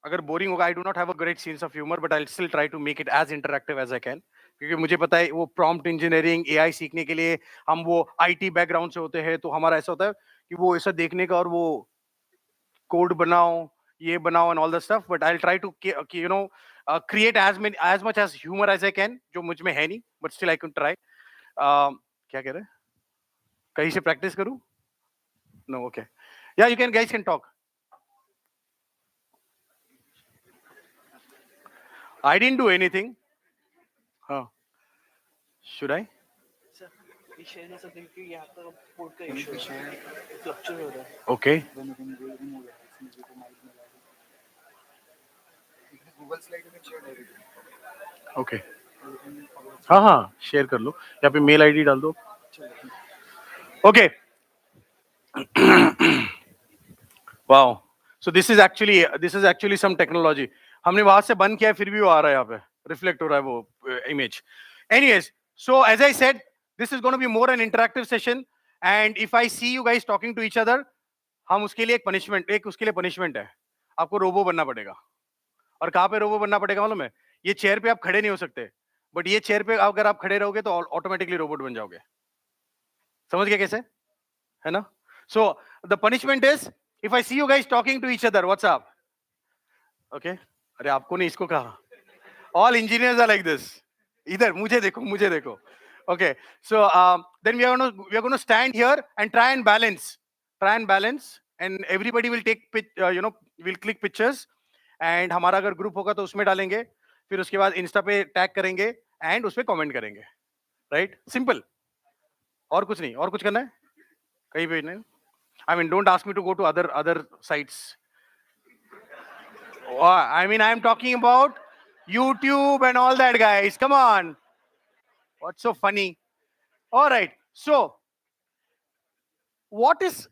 अगर बोरिंग होगा, I do not have a great sense of humour, but I still try to make it as interactive as I can, क्योंकि मुझे पता है वो prompt engineering, AI सीखने के लिए हम वो आईटी बैकग्राउंड से होते हैं, तो हमारा ऐसा होता है कि वो ऐसा देखने का और वो कोड बनाओ, ये बनाओ and all the stuff, but I will try to you know create as much as humour as I can, जो मुझ में है नहीं, but still I can try. क्या कह रहे हैं, कहीं से प्रैक्टिस करूं? नो, ओके, या you can, guys can talk. I didn't do anything. Huh. Should I? Okay. Okay. हाँ, शेयर कर लो, यहाँ पे मेल आईडी डाल दो. Okay. Wow. So this is actually some technology. हमने वहां से बंद किया है, फिर भी वो आ रहा है, यहाँ पे रिफ्लेक्ट हो रहा है वो image. Anyways, so as I said, this is going to be more an interactive session, and if I see you guys talking to each other, हम उसके लिए उसके लिए पनिशमेंट है, आपको रोबो बनना पड़ेगा. और कहाँ पे रोबो बनना पड़ेगा मालूम है? ये चेयर पे आप खड़े नहीं हो सकते, बट ये चेयर पे अगर आप खड़े रहोगे तो ऑटोमेटिकली रोबोट बन जाओगे. समझ गए कैसे, है ना? So the punishment is, if I see you guys talking to each other, what's up? Okay, अरे आपको नहीं, इसको कहा. All engineers are like this. इधर मुझे देखो. Okay, so then we are going to stand here and try and balance, and everybody will take we'll click pictures, and हमारा अगर ग्रुप होगा तो उसमें डालेंगे, फिर उसके बाद इंस्टा पे टैग करेंगे एंड उस पे कमेंट करेंगे. Right, simple. और कुछ नहीं, और कुछ करना है कहीं पे नहीं. I mean, don't ask me to go to other sites. I mean, I am talking about YouTube and all that, guys. Come on. What's so funny? All right. So, what is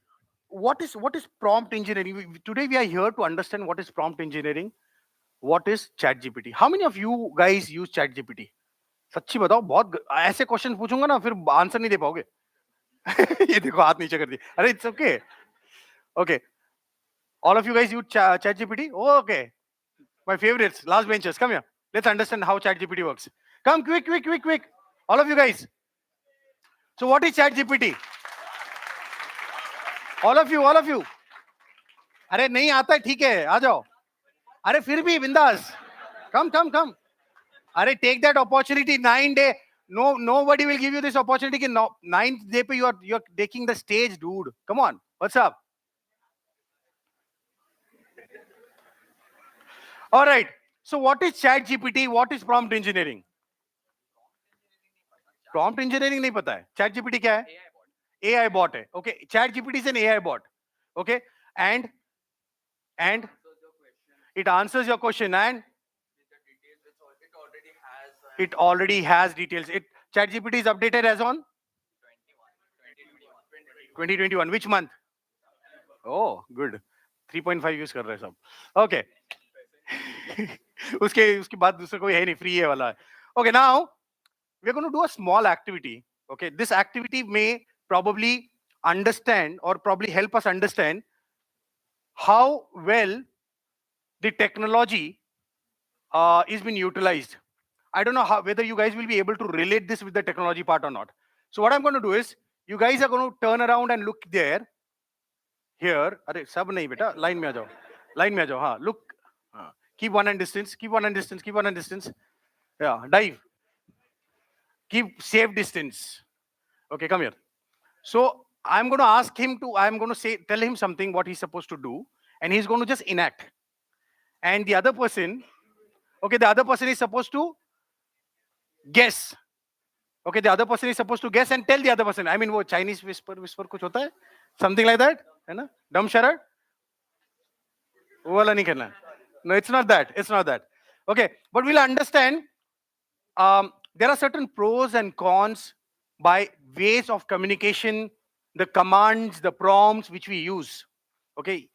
prompt engineering? Today we are here to understand what is prompt engineering. What is ChatGPT? How many of you guys use ChatGPT? सच्ची बताओ, बहुत ऐसे question पूछूंगा ना, फिर answer नहीं दे पाओगे. ये देखो, हाथ नीचे कर दिए. अरे it's okay. Okay. All of you guys use ChatGPT? Oh, okay. My favorites, last benchers. Come here. Let's understand how ChatGPT works. Come, quick. All of you guys. So what is ChatGPT? All of you. अरे नहीं आता है, ठीक है, आ जाओ. अरे फिर भी बिंदास. Come. अरे take that opportunity. 9 day. No, nobody will give you this opportunity. 9th day pe you are taking the stage, dude. Come on. What's up? All right. So what is ChatGPT? What is prompt engineering? Prompt engineering नहीं पता है. ChatGPT क्या है? AI bot है. Okay. ChatGPT is an AI bot. Okay. And it answers your question, and it already has details. ChatGPT is updated as on 2021. Which month? Oh, good. 3.5 use कर रहे हैं सब. Okay. उसके बाद दूसरा कोई है नहीं, फ्री है वाला. Okay, now we're going to do a small activity. Okay, this activity may probably understand or probably help us understand how well the technology is being utilized. I don't know whether you guys will be able to relate this with the technology part or not. So what I'm going to do is, you guys are going to turn around and look there. Here, अरे सब नहीं बेटा, line में आ जाओ. Look, keep one hand distance. Yeah, dive. keep safe distance. Okay, come here. So I'm going to ask him to, I'm going to tell him something what he's supposed to do, and he's going to just enact. And the other person, okay, the other person is supposed to guess. Okay, the other person is supposed to guess and tell the other person. I mean, वो Chinese whisper कुछ होता है? Something like that, है ना? Dumb charade? वो वाला नहीं करना. No, it's not that. It's not that. Okay, but we'll understand. There are certain pros and cons by ways of communication, the commands, the prompts which we use. Okay,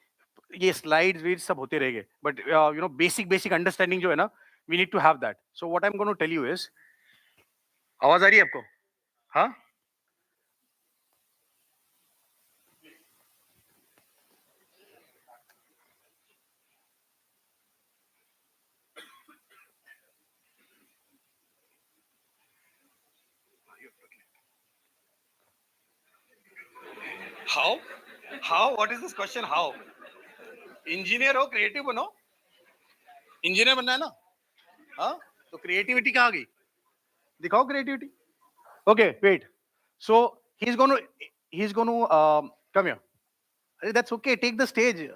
ये slides, reads सब होते रहेंगे. But you know, basic understanding जो है ना, we need to have that. So what I'm going to tell you is, आवाज आ रही है आपको? हाँ? How? What is this question? How? Engineer हो, क्रिएटिव बनो. इंजीनियर बनना है ना? हाँ? तो क्रिएटिविटी कहाँ गई? दिखाओ creativity. Okay, wait. So he's going to come here. That's okay. Take the stage.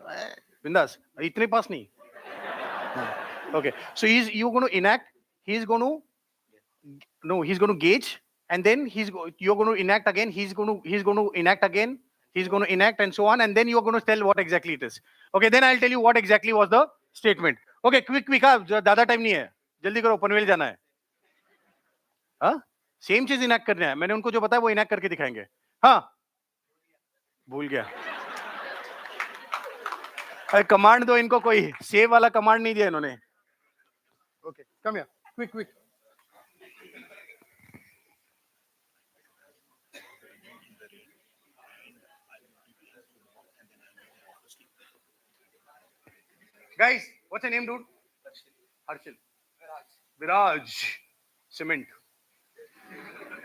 Bindas. इतने पास नहीं. Okay. So you're going to enact. He's going to gauge, and then you're going to enact again. He's going to enact again. He's going to enact, and so on, and then you're going to tell what exactly it is. Okay. Then I'll tell you what exactly was the statement. Okay. Quick. ज़्यादा time नहीं है. जल्दी करो. पनवेल जाना है. हाँ? Same चीज enact करना है. मैंने उनको जो बताया वो इनैक्ट करके दिखाएंगे. हाँ, भूल गया. अरे कमांड दो इनको, कोई सेव वाला कमांड नहीं दिया इन्होंने. Okay, come here, quick. Guys, what's your name, dude? Harshil. Viraj. Cement.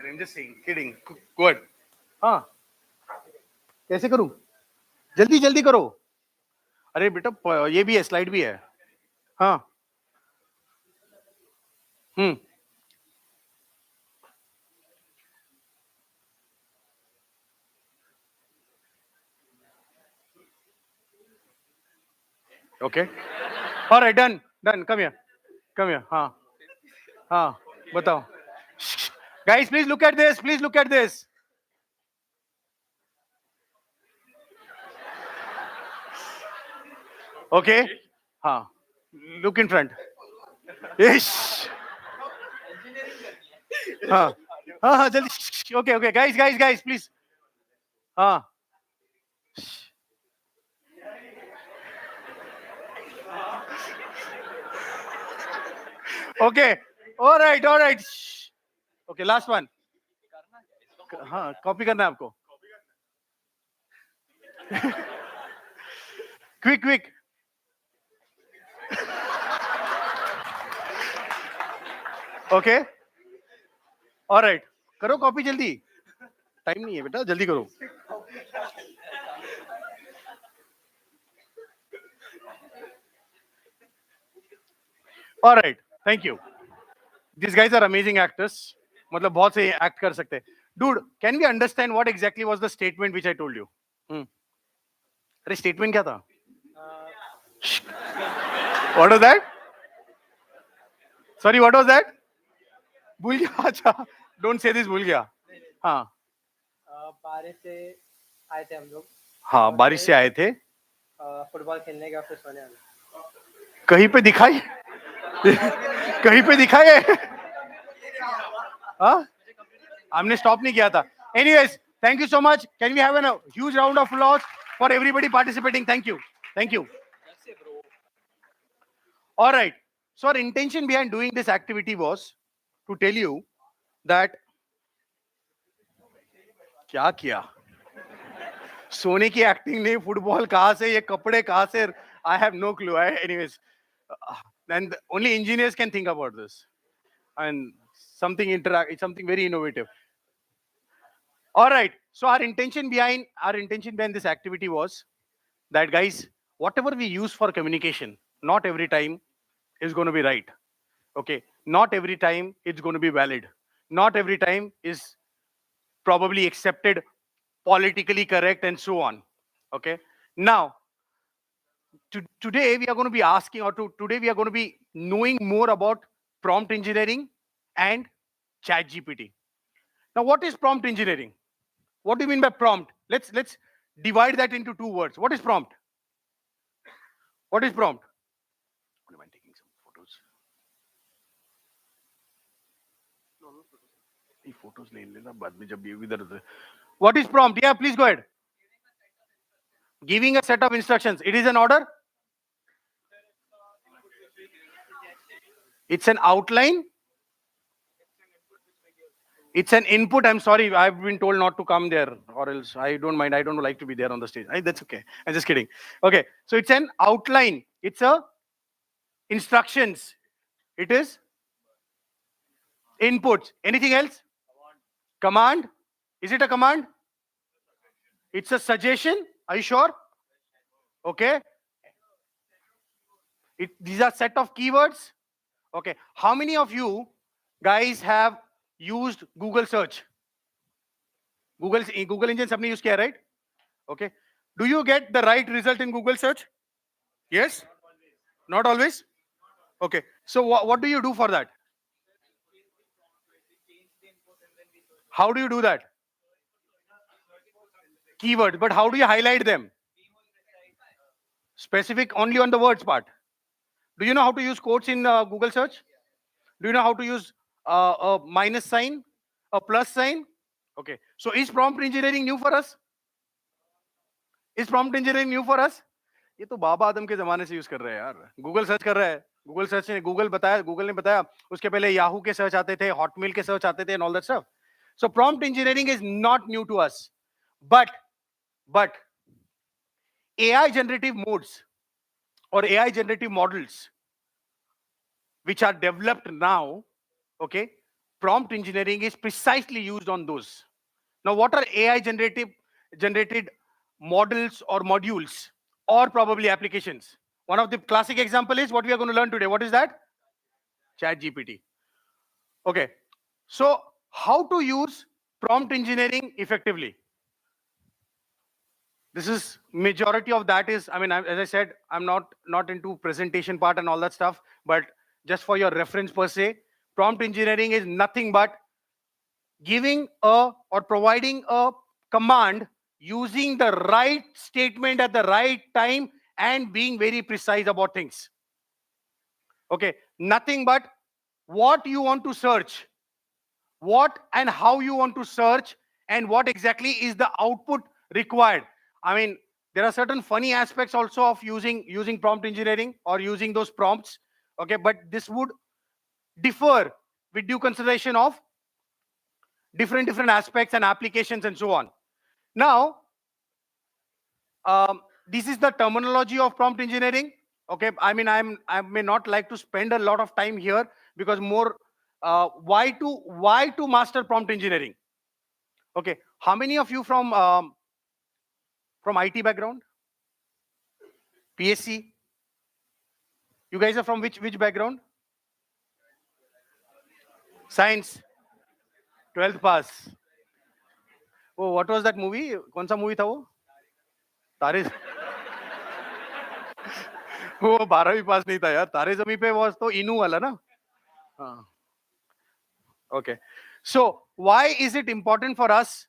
I'm just saying, kidding. Good. हाँ, कैसे करूं? जल्दी करो. अरे बेटा ये भी है, स्लाइड भी है. हाँ. Okay. All right, done. Come here. हाँ, बताओ. Guys, please look at this. Okay. हाँ, look in front. Yes. हाँ, जल्दी. Okay. Guys, please. हाँ. Okay. All right. Okay, last one. हाँ, कॉपी करना है आपको. Quick. Okay. All right. करो कॉपी जल्दी. टाइम नहीं है बेटा, जल्दी करो. All right. Thank you. These guys are amazing actors. मतलब बहुत से act कर सकते हैं. Dude, can we understand what exactly was the statement which I told you? अरे statement क्या था? What was that? Sorry, what was that? भूल गया. अच्छा, don't say this, भूल गया. हाँ. बारिश से आए थे हम लोग. हाँ, बारिश से आए थे. फुटबॉल खेलने के फिर सोने आए. कहीं पे दिखाई? कहीं पे दिखाए? हाँ? हमने stop नहीं किया था. Anyways, thank you so much. Can we have a huge round of applause for everybody participating? Thank you. All right. So our intention behind doing this activity was to tell you that क्या किया? सोने की acting नहीं, football कहाँ से, ये कपड़े कहाँ से? I have no clue. Anyways, and only engineers can think about this, and something very innovative. All right. So our intention behind this activity was that, guys, whatever we use for communication, not every time is going to be right. Okay. Not every time it's going to be valid. not every time is probably accepted, politically correct, and so on. Okay. Now, today we are going to be asking, or today we are going to be knowing more about prompt engineering and chat GPT. Now, what is prompt engineering? What do you mean by prompt? Let's divide that into two words. What is prompt? What is prompt? Am I taking some photos? ये photos ले लेना बाद में जब भी इधर उधर. What is prompt? Yeah, please go ahead. Giving a set of instructions. It is an order. It's an outline. It's an input. I'm sorry, I've been told not to come there, or else I don't mind. I don't like to be there on the stage. That's okay. I'm just kidding. Okay, so it's an outline. It's a instructions. It is inputs. Anything else? Command. Is it a command? It's a suggestion. Are you sure? Okay. These are set of keywords. Okay. How many of you guys have used Google search? Google engine sabne use kiya, right? Okay. Do you get the right result in Google search? Yes? Not always? Okay. So what do you do for that? How do you do that? Keywords. But how do you highlight them? Specific only on the words part. Do you know how to use quotes in Google search? Do you know how to use a minus sign, a plus sign? Okay. So is prompt engineering new for us? Is prompt engineering new for us? ये तो बाबा आदम के जमाने से use कर रहे हैं यार. Google search कर रहा है. गूगल सर्च ने गूगल ने बताया. उसके पहले याहू के सर्च आते थे, हॉटमेल के सर्च आते थे, and all that stuff. So prompt engineering is not new to us. But AI generative modes or AI generative models which are developed now, okay, prompt engineering is precisely used on those. Now, what are AI generated models or modules or probably applications? One of the classic example is what we are going to learn today. What is that? Chat GPT. Okay. So how to use prompt engineering effectively? This is majority of that is, I mean, as I said, I'm not into presentation part and all that stuff, but just for your reference per se, prompt engineering is nothing but giving or providing a command using the right statement at the right time and being very precise about things. Okay, nothing but what you want to search, what and how you want to search, and what exactly is the output required. I mean, there are certain funny aspects also of using prompt engineering or using those prompts. Okay, but this would differ with due consideration of different aspects and applications and so on. Now, this is the terminology of prompt engineering. Okay, I mean, I may not like to spend a lot of time here because more why to master prompt engineering. Okay, how many of you from IT background? PSC? You guys are from which background? Science. 12th pass. Oh, what was that movie? कौन सा movie था वो? तारे. वो 12वीं पास नहीं था यार. तारे ज़मीन पे was तो इनू वाला ना. Okay. So why is it important for us?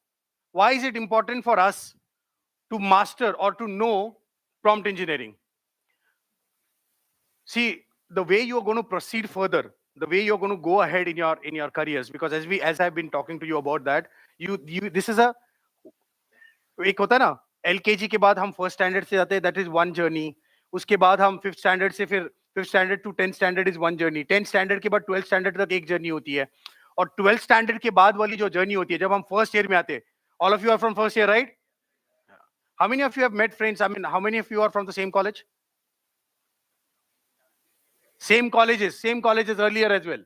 Why is it important for us to master or to know prompt engineering? See, the way you're going to proceed further, the way you're going to go ahead in your careers, because as I've been talking to you about that, this is एक होता है ना, LKG के बाद हम first standard से जाते हैं, that is one journey. उसके बाद हम फिफ्थ स्टैंडर्ड से फिर fifth standard to 10th standard is one journey. 10th standard के बाद 12th स्टैंडर्ड तक एक जर्नी होती है. और 12th स्टैंडर्ड के बाद वाली जो जर्नी होती है, जब हम फर्स्ट ईयर में आते हैं, all of you are from first year, right? How many of you have met friends? I mean, how many of you are from the same college? Same colleges earlier as well.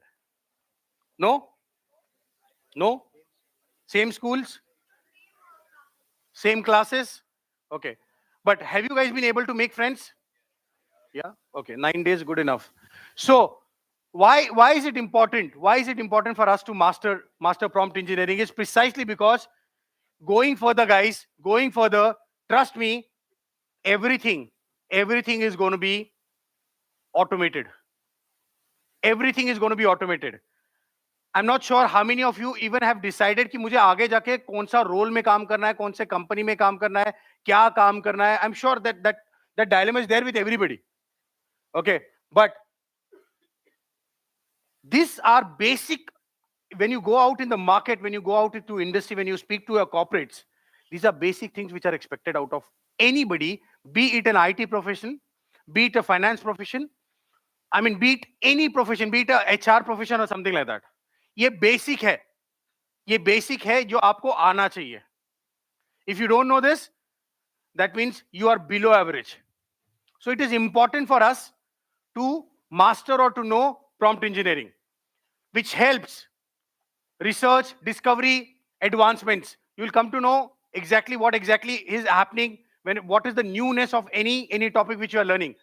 No? Same schools? Same classes? Okay. But have you guys been able to make friends? Yeah? Okay. 9 days, good enough. So, Why is it important? Why is it important for us to master prompt engineering? Is precisely because going further, guys, going further, trust me, everything is going to be automated. Everything is going to be automated. I'm not sure how many of you even have decided कि मुझे आगे जाके कौन सा role में काम करना है, कौन से कंपनी में काम करना है, क्या काम करना है. I'm sure that dilemma is there with everybody. Okay, but these are basic. When you go out in the market, when you go out into industry, when you speak to your corporates, these are basic things which are expected out of anybody, be it an IT profession, be it a finance profession, I mean, be it any profession, be it a HR profession or something like that. ये basic है. ये basic है जो आपको आना चाहिए. If you don't know this, that means you are below average. So it is important for us to master or to know prompt engineering, which helps research, discovery, advancements. You will come to know exactly what exactly is happening, what is the newness of any topic which you are learning.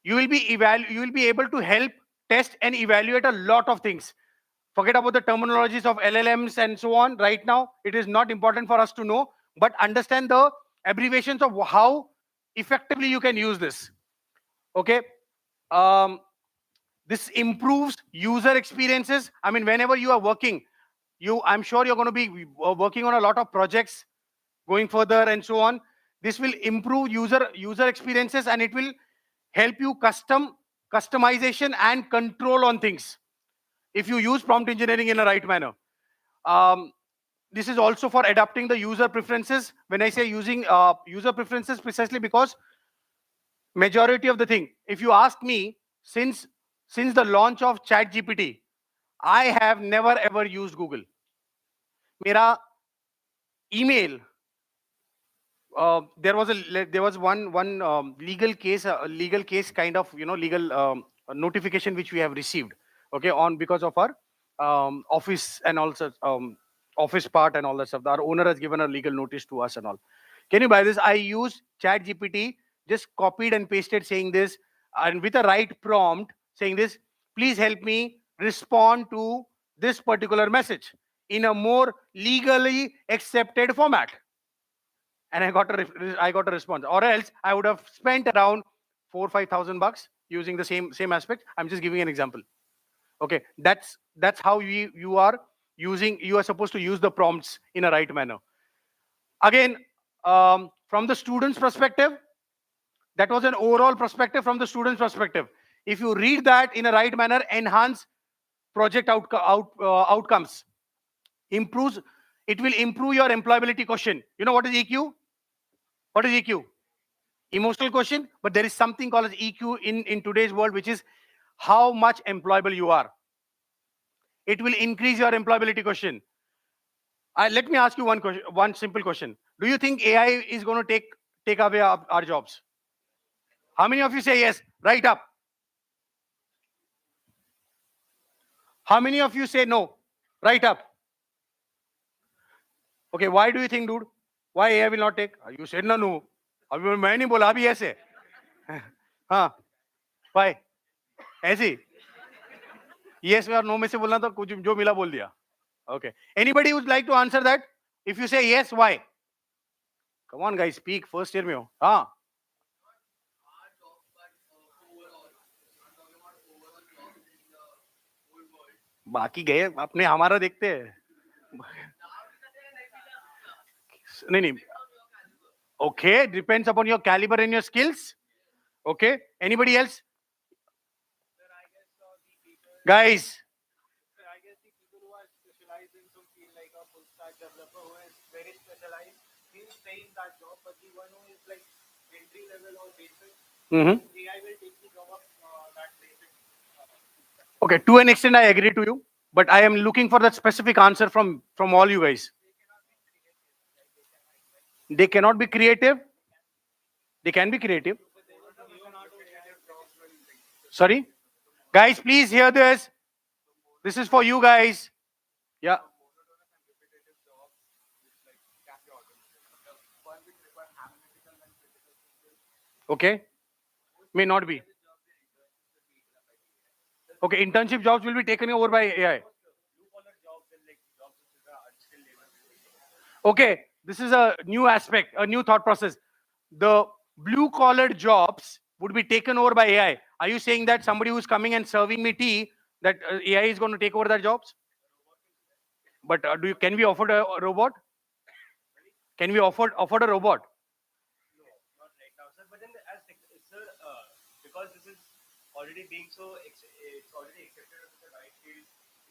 You will be able to help test and evaluate a lot of things. Forget about the terminologies of LLMs and so on. Right now, it is not important for us to know, but understand the abbreviations of how effectively you can use this. Okay. This improves user experiences. I mean, whenever you are working, I'm sure you're going to be working on a lot of projects going further and so on. This will improve user experiences, and it will help you customization and control on things if you use prompt engineering in a right manner. This is also for adapting the user preferences. When I say using user preferences, precisely because majority of the thing, if you ask me, since the launch of ChatGPT, I have never ever used Google. Mera email, there was one legal case kind of, legal notification which we have received, okay, on because of our office and also office part and all that stuff. Our owner has given a legal notice to us and all. Can you buy this? I used ChatGPT, just copied and pasted saying this, and with a right prompt saying this, please help me respond to this particular message in a more legally accepted format. And I got a response. Or else I would have spent around $4,000-5,000 using the same aspect. I'm just giving an example. Okay, that's how you are supposed to use the prompts in a right manner. Again, from the student's perspective, that was an overall perspective from the student's perspective. If you read that in a right manner, enhance project outcomes, improves. It will improve your employability quotient. You know what is EQ? What is EQ? Emotional quotient. But there is something called as EQ in today's world, which is how much employable you are. It will increase your employability quotient. Let me ask you one simple question. Do you think AI is going to take away our jobs? How many of you say yes? Right up. How many of you say no? Right up. Okay, why do you think, dude? Why AI will not take? You said no. अभी मैं नहीं बोला, अभी ऐसे. हाँ. Why? ऐसी. Yes or no में से बोलना तो कुछ जो मिला बोल दिया. Okay. Anybody would like to answer that? If you say yes, why? Come on, guys, speak. First year में हो. हाँ. बाकी गए अपने हमारा देखते हैं. नहीं. Okay, depends upon your caliber and your skills. Okay. Anybody else? Guys. I guess the people who are specialized in some field like a full stack developer who is very specialized, he'll stay in that job, but the one who is like entry level or basic, AI will take the job of that basic. Okay, to an extent I agree to you, but I am looking for that specific answer from all you guys. They cannot be creative. They can be creative. Sorry? Guys, please hear this. This is for you guys. Yeah. Okay. May not be. Okay, internship jobs will be taken over by AI. Okay, this is a new aspect, a new thought process. The blue collar jobs would be taken over by AI. Are you saying that somebody who's coming and serving me tea, that AI is going to take over their jobs? But can we afford a robot? Can we afford a robot? Not right now, sir. But then, sir, because this is already being so, it's already accepted as the right field.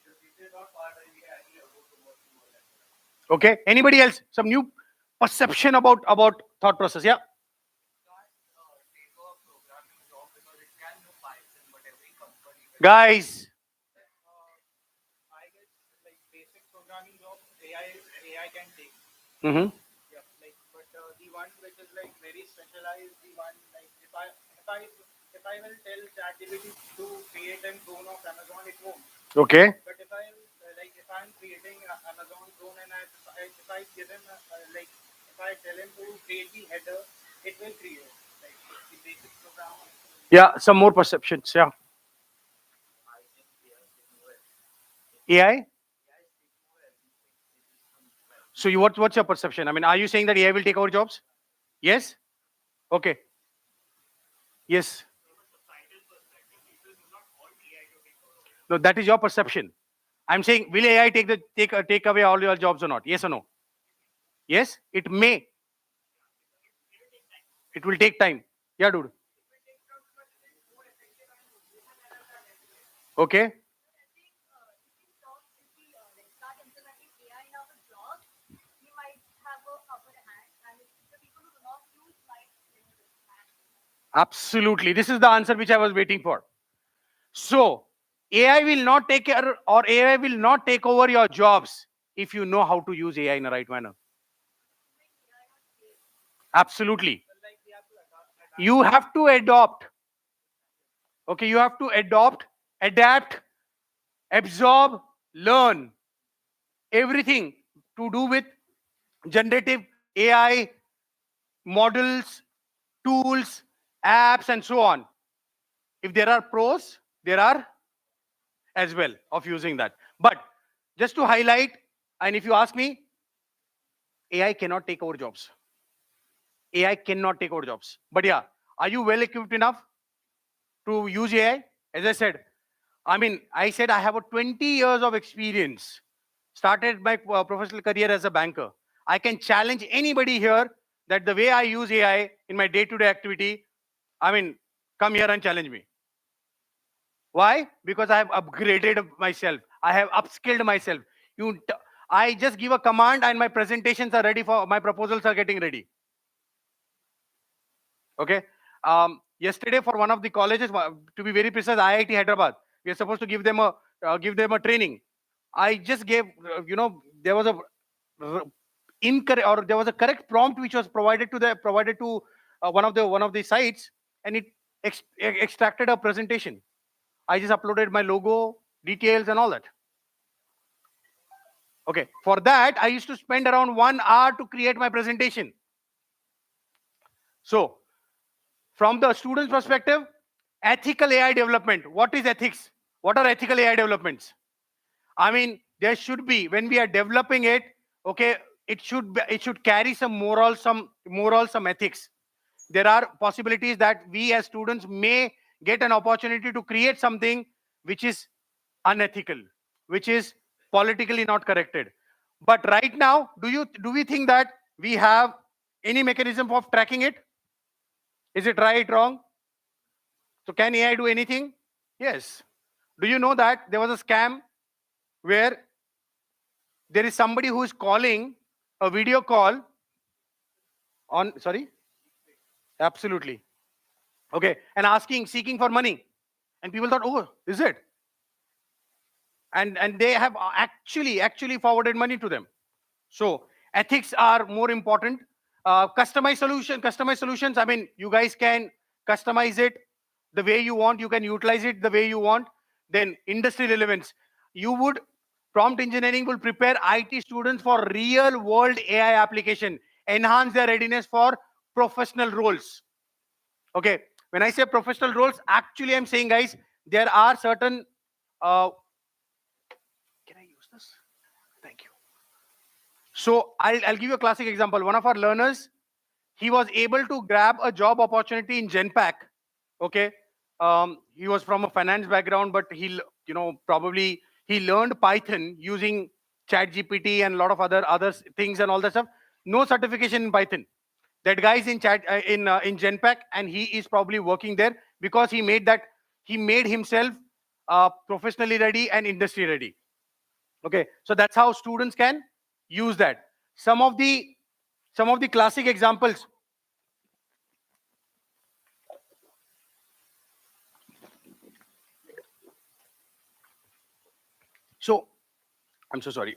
It is not far that we can actually afford to work more than that. Okay. Anybody else? Some new perception about thought process? Yeah. Guys. I guess like basic programming job, AI can take. Mm-hmm. Yeah, like but the one which is like very specialized, the one like if I will tell ChatGPT to create a drone of Amazon, it won't. Okay. But if I'm creating Amazon drone and if I give him like if I tell him to create the header, it will create like the basic program. Yeah. Some more perceptions. Yeah. AI. So what's your perception? I mean, are you saying that AI will take over jobs? Yes. Okay. Yes. No, that is your perception. I'm saying, will AI take away all your jobs or not? Yes or no? Yes. It may. It will take time. Yeah, dude. Okay. Absolutely. This is the answer which I was waiting for. So, AI will not take care or AI will not take over your jobs if you know how to use AI in a right manner. Absolutely. You have to adopt. Okay, you have to adopt, adapt, absorb, learn everything to do with generative AI models, tools, apps, and so on. If there are pros, there are as well of using that. But just to highlight, and if you ask me, AI cannot take over jobs. AI cannot take over jobs. But yeah, are you well equipped enough to use AI? As I said, I said I have a 20 years of experience. Started my professional career as a banker. I can challenge anybody here that the way I use AI in my day-to-day activity, come here and challenge me. Why? Because I have upgraded myself. I have upskilled myself. I just give a command and my presentations are ready for, my proposals are getting ready. Okay. Yesterday for one of the colleges, to be very precise, IIT Hyderabad, we are supposed to give them a training. I just gave, there was a incorrect or there was a correct prompt which was provided to one of the sites, and it extracted a presentation. I just uploaded my logo, details, and all that. Okay. For that, I used to spend around 1 hour to create my presentation. So, from the student's perspective, ethical AI development. What is ethics? What are ethical AI developments? There should be, when we are developing it, okay, it should carry some moral, some ethics. There are possibilities that we as students may get an opportunity to create something which is unethical, which is politically not corrected. But right now, do we think that we have any mechanism of tracking it? Is it right, wrong? So can AI do anything? Yes. Do you know that there was a scam where there is somebody who is calling a video call on, sorry? Absolutely. Okay. And seeking for money. And people thought, oh, is it? And they have actually forwarded money to them. So ethics are more important. Customized solutions. You guys can customize it the way you want. You can utilize it the way you want. Then industry relevance. Prompt engineering will prepare IT students for real world AI application, enhance their readiness for professional roles. Okay. When I say professional roles, actually I'm saying, guys, there are certain Can I use this? Thank you. So I'll give you a classic example. One of our learners, he was able to grab a job opportunity in Genpack. Okay, he was from a finance background, but probably he learned Python using ChatGPT and a lot of other things and all that stuff. No certification in Python. That guy is in Genpack, and he is probably working there because he made himself professionally ready and industry ready. Okay, so that's how students can use that. Some of the classic examples. So I'm so sorry.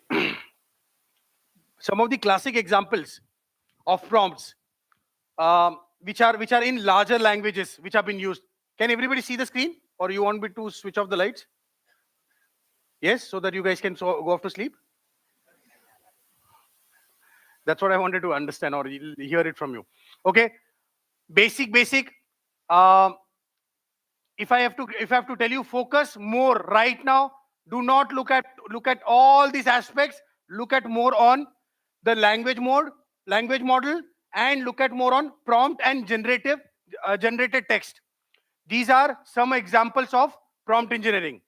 Some of the classic examples of prompts, which are in larger languages, which have been used. Can everybody see the screen, or you want me to switch off the lights? Yes, so that you guys can go off to sleep. That's what I wanted to understand or hear it from you. Okay, basic. If I have to tell you, focus more right now. Do not look at all these aspects. Look at more on the language model, and look at more on prompt and generated text. These are some examples of prompt engineering.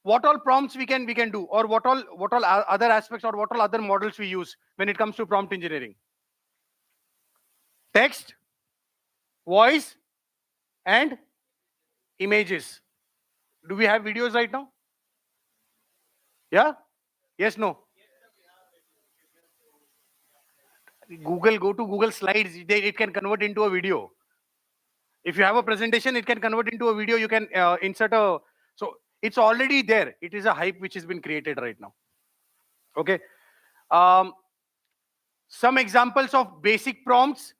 What all prompts we can do, or what all other aspects, or what all other models we use when it comes to prompt engineering? Text, voice, and images. Do we have videos right now? Yeah? Yes, no? Go to Google Slides. It can convert into a video. If you have a presentation, it can convert into a video. You can insert a... So it's already there. It is a hype which has been created right now. Okay. Some examples of basic prompts.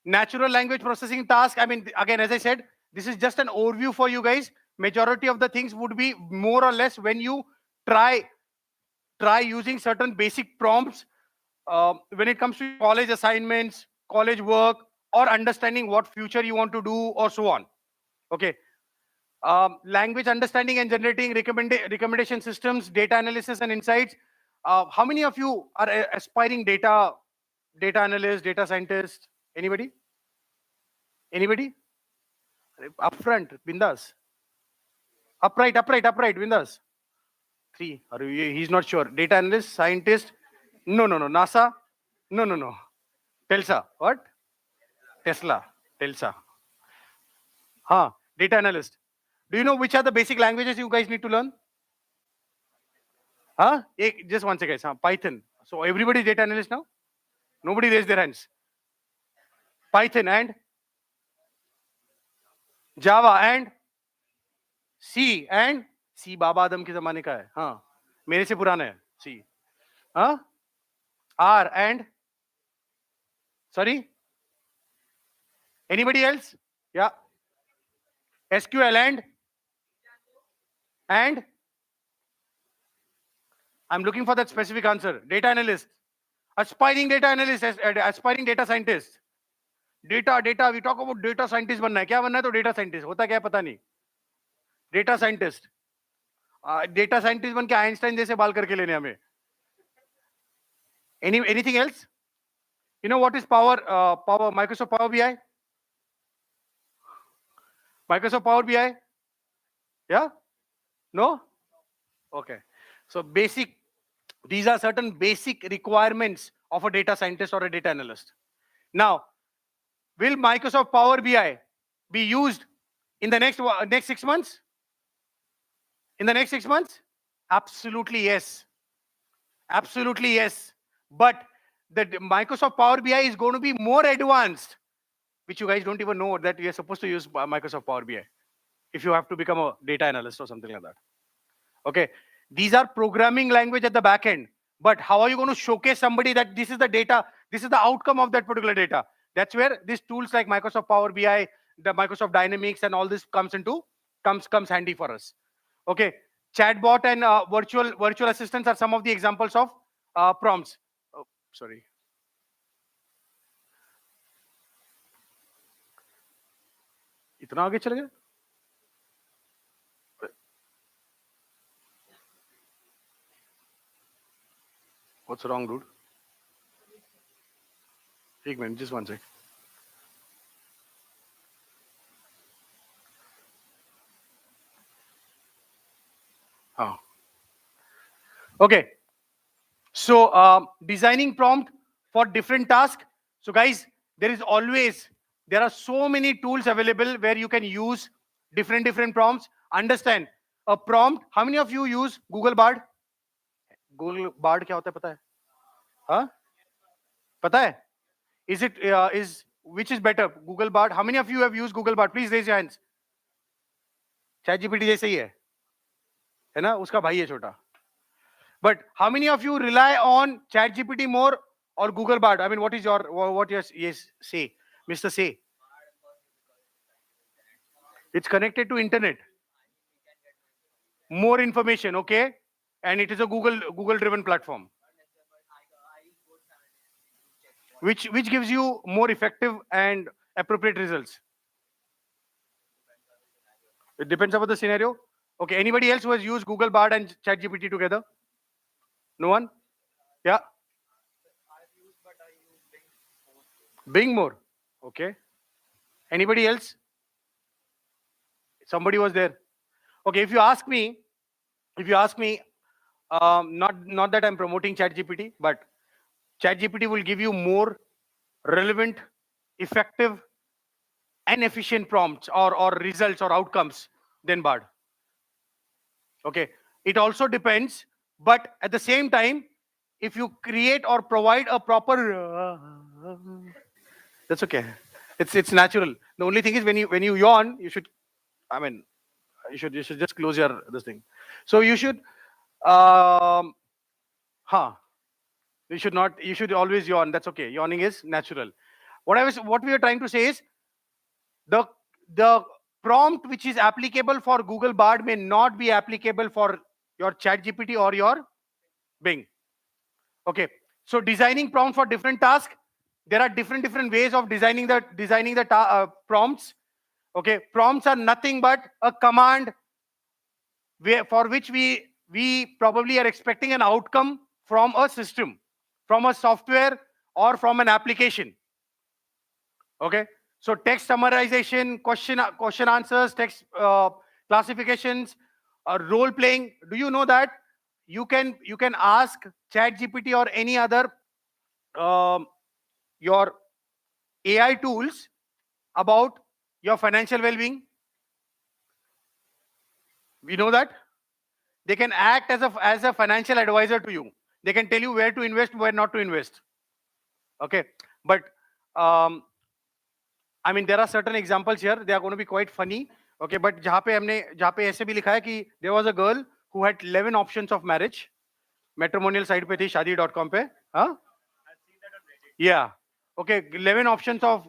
Natural language processing task. I mean, again, as I said, this is just an overview for you guys. Majority of the things would be more or less when you try using certain basic prompts when it comes to college assignments, college work, or understanding what future you want to do, or so on. Okay. Language understanding and generating recommendation systems, data analysis and insights. How many of you are aspiring data analyst, data scientist? Anybody? Up front, bindas. Upright, bindas. 3. He's not sure. Data analyst, scientist. No. NASA. No. Telsa. What? Tesla. Telsa. Data analyst. Do you know which are the basic languages you guys need to learn? Just one second. Python. So everybody is data analyst now? Nobody raised their hands. Python and Java and C and C बाबा आदम के जमाने का है. मेरे से पुराना है C. R and sorry. Anybody else? Yeah. SQL and I'm looking for that specific answer. Data analyst, aspiring data analyst, aspiring data scientist. Data. We talk about data scientist बनना है. क्या बनना है तो data scientist. होता क्या है पता नहीं. Data scientist. Data scientist बन के Einstein जैसे बाल करके लेने हमें. Anything else? You know what is Power Microsoft Power BI? Microsoft Power BI? Yeah? No? Okay. So these are certain basic requirements of a data scientist or a data analyst. Now, will Microsoft Power BI be used in the next 6 months? In the next 6 months? Absolutely yes. Absolutely yes. But the Microsoft Power BI is going to be more advanced, which you guys don't even know that we are supposed to use Microsoft Power BI if you have to become a data analyst or something like that. Okay. These are programming language at the back end. But how are you going to showcase somebody that this is the data, this is the outcome of that particular data? That's where these tools like Microsoft Power BI, the Microsoft Dynamics, and all this comes handy for us. Okay. Chatbot and virtual assistants are some of the examples of prompts. Oh, sorry. इतना आगे चले गए? What's wrong, dude? एक minute, just one sec. Oh. Okay. So designing prompt for different tasks. So guys, there are so many tools available where you can use different prompts. Understand a prompt. How many of you use Google Bard? Google Bard क्या होता है पता है? हाँ? पता है? Which is better, Google Bard? How many of you have used Google Bard? Please raise your hands. ChatGPT जैसे ही है ना? उसका भाई है छोटा. But how many of you rely on ChatGPT more or Google Bard? I mean, what yes say, Mr. Say? It's connected to internet. More information, okay? And it is a Google driven platform. Which gives you more effective and appropriate results? It depends upon the scenario. Okay, anybody else who has used Google Bard and ChatGPT together? No one? Yeah. Bing more. Okay. Anybody else? Somebody was there. Okay, if you ask me, not that I'm promoting ChatGPT, but ChatGPT will give you more relevant, effective, and efficient prompts or results or outcomes than Bard. Okay, it also depends, but at the same time, if you create or provide a proper, that's okay. It's natural. The only thing is when you yawn, you should, I mean, you should just close your this thing. So you should, you should not. You should always yawn. That's okay. Yawning is natural. What we are trying to say is the prompt which is applicable for Google Bard may not be applicable for your ChatGPT or your Bing. Okay. So designing prompt for different tasks. There are different ways of designing the prompts. Okay. Prompts are nothing but a command for which we probably are expecting an outcome from a system, from a software, or from an application. Okay, so text summarization, question answers, text classifications, role playing. Do you know that you can ask ChatGPT or any other your AI tools about your financial well-being? We know that they can act as a financial advisor to you. They can tell you where to invest, where not to invest. Okay, but I mean, there are certain examples here. They are going to be quite funny. Okay, but जहाँ पे ऐसे भी लिखा है कि there was a girl who had 11 options of marriage. Matrimonial site पे थी shaadi.com पे. हाँ? Yeah. Okay, 11 options of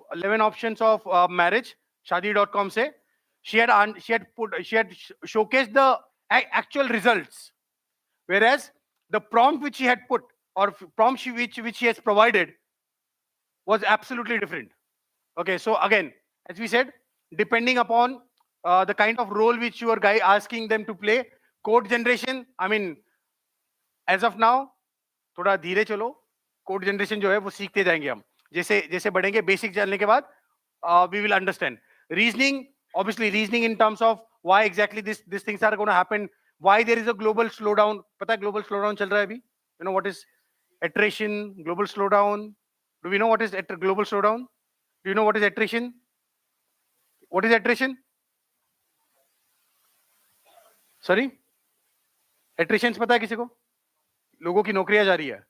marriage. Shaadi.com से. She had showcased the actual results, whereas the prompt which she had put or prompt which she has provided was absolutely different. Okay, so again, as we said, depending upon the kind of role which you are asking them to play, code generation, I mean, as of now, थोड़ा धीरे चलो, code generation जो है वो सीखते जाएंगे हम. जैसे बढ़ेंगे, basic जानने के बाद, we will understand. Reasoning, obviously reasoning in terms of why exactly these things are going to happen, why there is a global slowdown. पता है global slowdown चल रहा है अभी? You know what is attrition, global slowdown? Do we know what is global slowdown? Do you know what is attrition? What is attrition? Sorry? Attrition पता है किसी को? लोगों की नौकरियां जा रही है.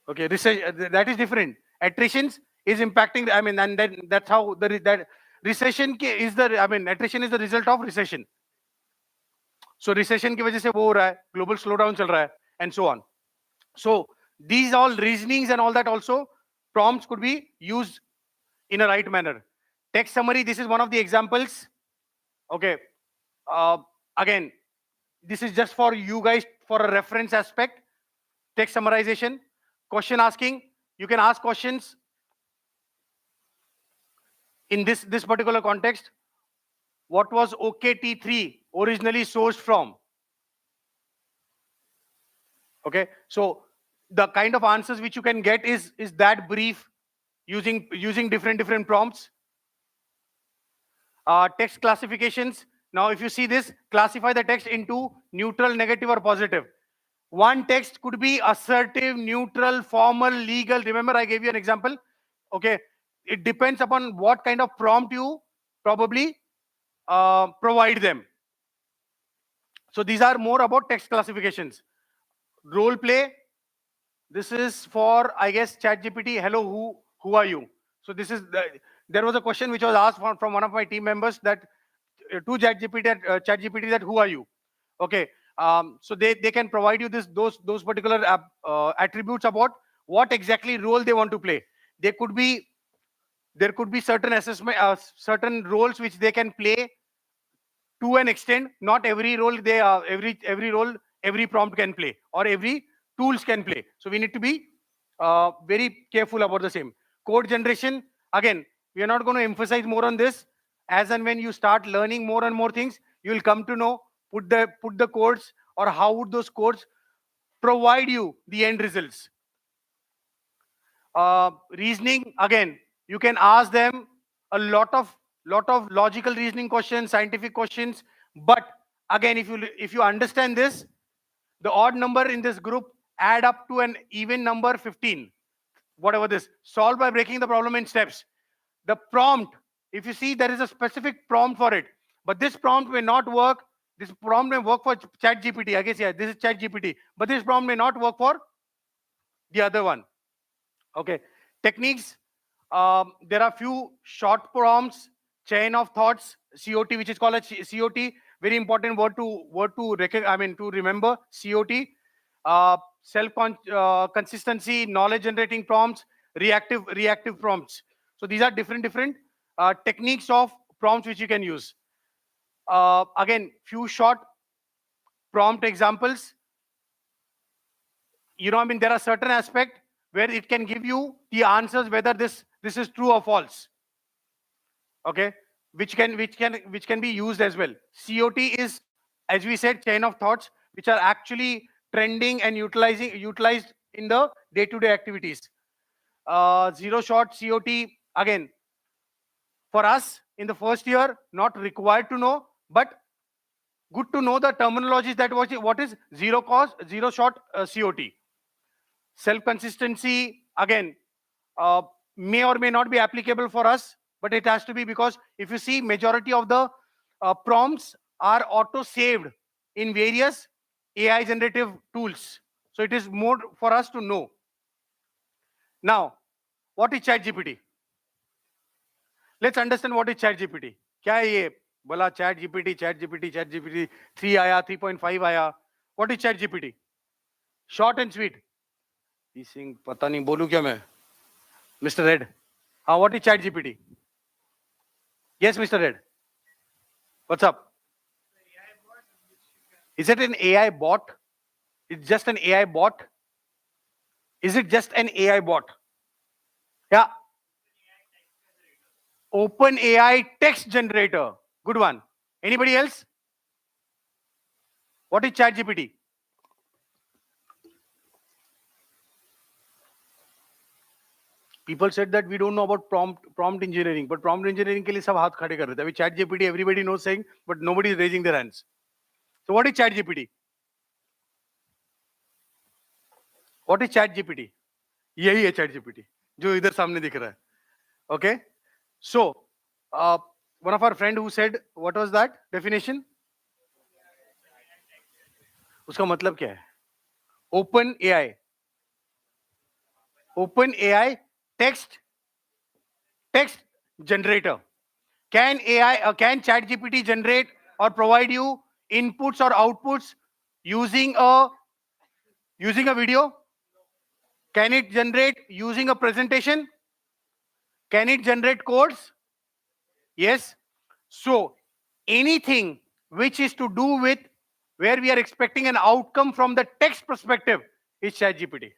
Okay, that is different. Attrition is impacting. I mean, and that's how that recession is attrition is the result of recession. So recession की वजह से वो हो रहा है, global slowdown चल रहा है, and so on. So these all reasonings and all that also prompts could be used in a right manner. Text summary, this is one of the examples. Okay, again, this is just for you guys for a reference aspect. Text summarization, question asking, you can ask questions in this particular context. What was OKT3 originally sourced from? Okay, so the kind of answers which you can get is that brief, using different prompts. Text classifications. Now, if you see this, classify the text into neutral, negative, or positive. One text could be assertive, neutral, formal, legal. Remember, I gave you an example. Okay, it depends upon what kind of prompt you probably provide them. So these are more about text classifications. Role play. This is for, I guess, ChatGPT. Hello, who are you? So this is there was a question which was asked from one of my team members that to ChatGPT that who are you? Okay, so they can provide you those particular attributes about what exactly role they want to play. There could be certain assessment, certain roles which they can play to an extent. Not every role every role every prompt can play or every tools can play. So we need to be very careful about the same. Code generation, again, we are not going to emphasize more on this. As and when you start learning more and more things, you will come to know, put the codes, or how would those codes provide you the end results. Reasoning, again, you can ask them a lot of logical reasoning questions, scientific questions. But again, if you understand this, the odd number in this group add up to an even number 15. Whatever this, solve by breaking the problem in steps. The prompt, if you see, there is a specific prompt for it, but this prompt may not work. This prompt may work for ChatGPT. I guess, yeah, this is ChatGPT, but this prompt may not work for the other one. Okay, techniques. There are few short prompts, chain of thoughts, COT, which is called a COT. Very important word to remember. COT. Consistency, knowledge generating prompts, reactive prompts. So these are different techniques of prompts which you can use. Again, few short prompt examples. There are certain aspects where it can give you the answers whether this is true or false. Okay, which can be used as well. COT is, as we said, chain of thoughts which are actually trending and utilized in the day-to-day activities. Zero shot COT, again, for us in the first year, not required to know, but good to know the terminologies that what is zero shot COT. Self-consistency, again, may or may not be applicable for us, but it has to be, because if you see, majority of the prompts are auto-saved in various AI generative tools. So it is more for us to know. Now, what is ChatGPT? Let's understand what is ChatGPT. क्या है ये? बोला ChatGPT 3 आया, 3.5 आया. What is ChatGPT? Short and sweet. पता नहीं बोलूं क्या मैं? Mr. Red. What is ChatGPT? Yes, Mr. Red. What's up? Is it an AI bot? It's just an AI bot? Is it just an AI bot? Yeah. Open AI text generator. Good one. Anybody else? What is ChatGPT? People said that we don't know about prompt engineering, but prompt engineering के लिए सब हाथ खड़े कर रहे थे. अभी ChatGPT everybody knows saying, but nobody is raising their hands. So what is ChatGPT? What is ChatGPT? यही है ChatGPT जो इधर सामने दिख रहा है. Okay. So one of our friend who said, what was that definition? उसका मतलब क्या है? Open AI. Open AI text generator. Can ChatGPT generate or provide you inputs or outputs using a video? Can it generate using a presentation? Can it generate codes? Yes. So anything which is to do with where we are expecting an outcome from the text perspective is ChatGPT.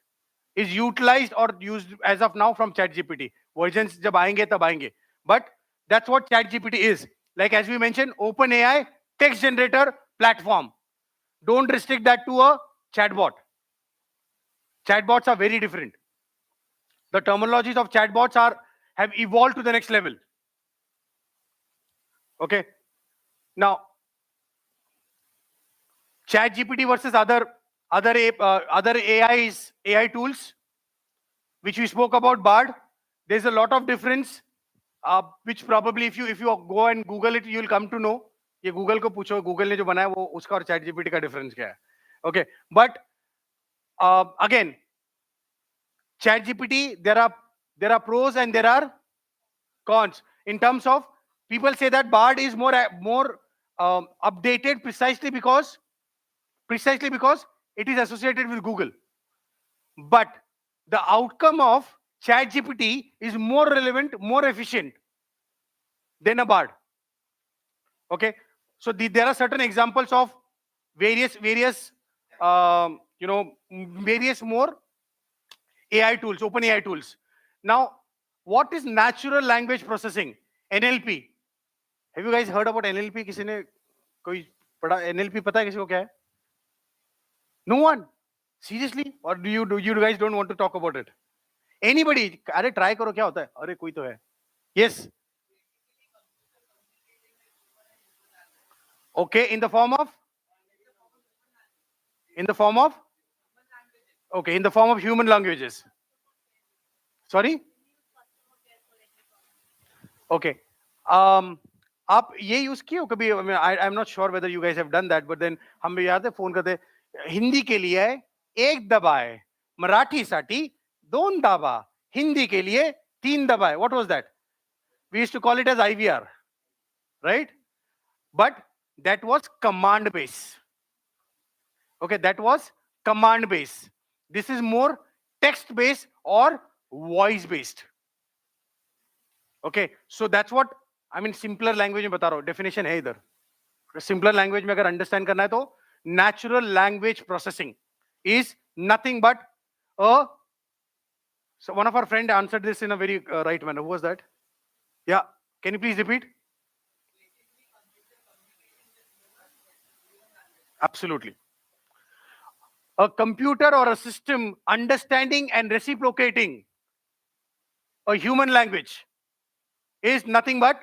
Is utilized or used as of now from ChatGPT. Versions jab aayenge tab aayenge. But that's what ChatGPT is. Like as we mentioned, OpenAI text generator platform. Don't restrict that to a chatbot. Chatbots are very different. The terminologies of chatbots have evolved to the next level. Okay. Now, ChatGPT versus other AI tools, which we spoke about, Bard. There's a lot of difference, which probably if you go and Google it, you'll come to know. ये Google को पूछो, Google ने जो बनाया वो उसका और ChatGPT का difference क्या है? Okay, but again, ChatGPT, there are pros and there are cons. In terms of, people say that Bard is more updated precisely because it is associated with Google. But the outcome of ChatGPT is more relevant, more efficient than a Bard. Okay, so there are certain examples of various more AI tools, open AI tools. Now, what is natural language processing? NLP. Have you guys heard about NLP? किसी ने कोई पढ़ा NLP? पता है किसी को क्या है? No one. Seriously? Or do you guys don't want to talk about it? Anybody? अरे try करो, क्या होता है? अरे कोई तो है. Yes. Okay, in the form of okay, in the form of human languages. Sorry? Okay. आप ये यूज किए हो कभी? I am not sure whether you guys have done that, but then हम भी याद है फोन करते हिंदी के लिए एक दबाए, मराठी साठी दोन दाबा, हिंदी के लिए तीन दबाए. What was that? We used to call it as IVR, right? But that was command base. Okay, that was command base. This is more text based or voice based. Okay, so that's what I mean. Simpler language में बता रहा हूँ, definition है इधर. Simpler language में अगर understand करना है तो natural language processing is nothing but so one of our friend answered this in a very right manner. Who was that? Yeah, can you please repeat? Absolutely. A computer or a system understanding and reciprocating a human language is nothing but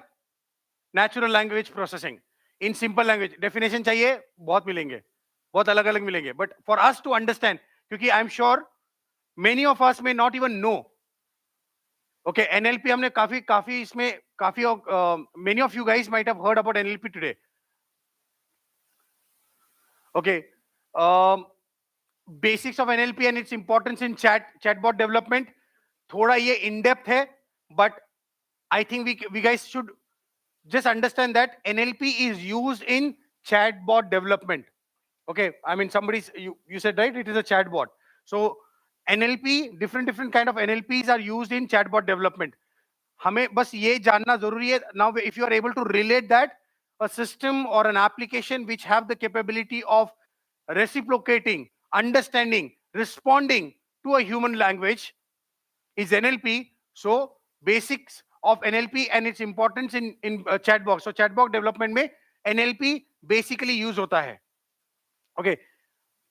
natural language processing. In simple language, definition चाहिए, बहुत मिलेंगे, बहुत अलग-अलग मिलेंगे. But for us to understand, क्योंकि I'm sure many of us may not even know. Okay, NLP हमने काफी इसमें many of you guys might have heard about NLP today. Okay, basics of NLP and its importance in chatbot development. थोड़ा ये in depth है, but I think we guys should just understand that NLP is used in chatbot development. Okay, I mean you said right, it is a chatbot. So NLP, different kind of NLPs are used in chatbot development. हमें बस ये जानना जरूरी है. Now if you are able to relate that, a system or an application which have the capability of reciprocating, understanding, responding to a human language is NLP. So basics of NLP and its importance in chatbot. So chatbot development में NLP basically use होता है. Okay,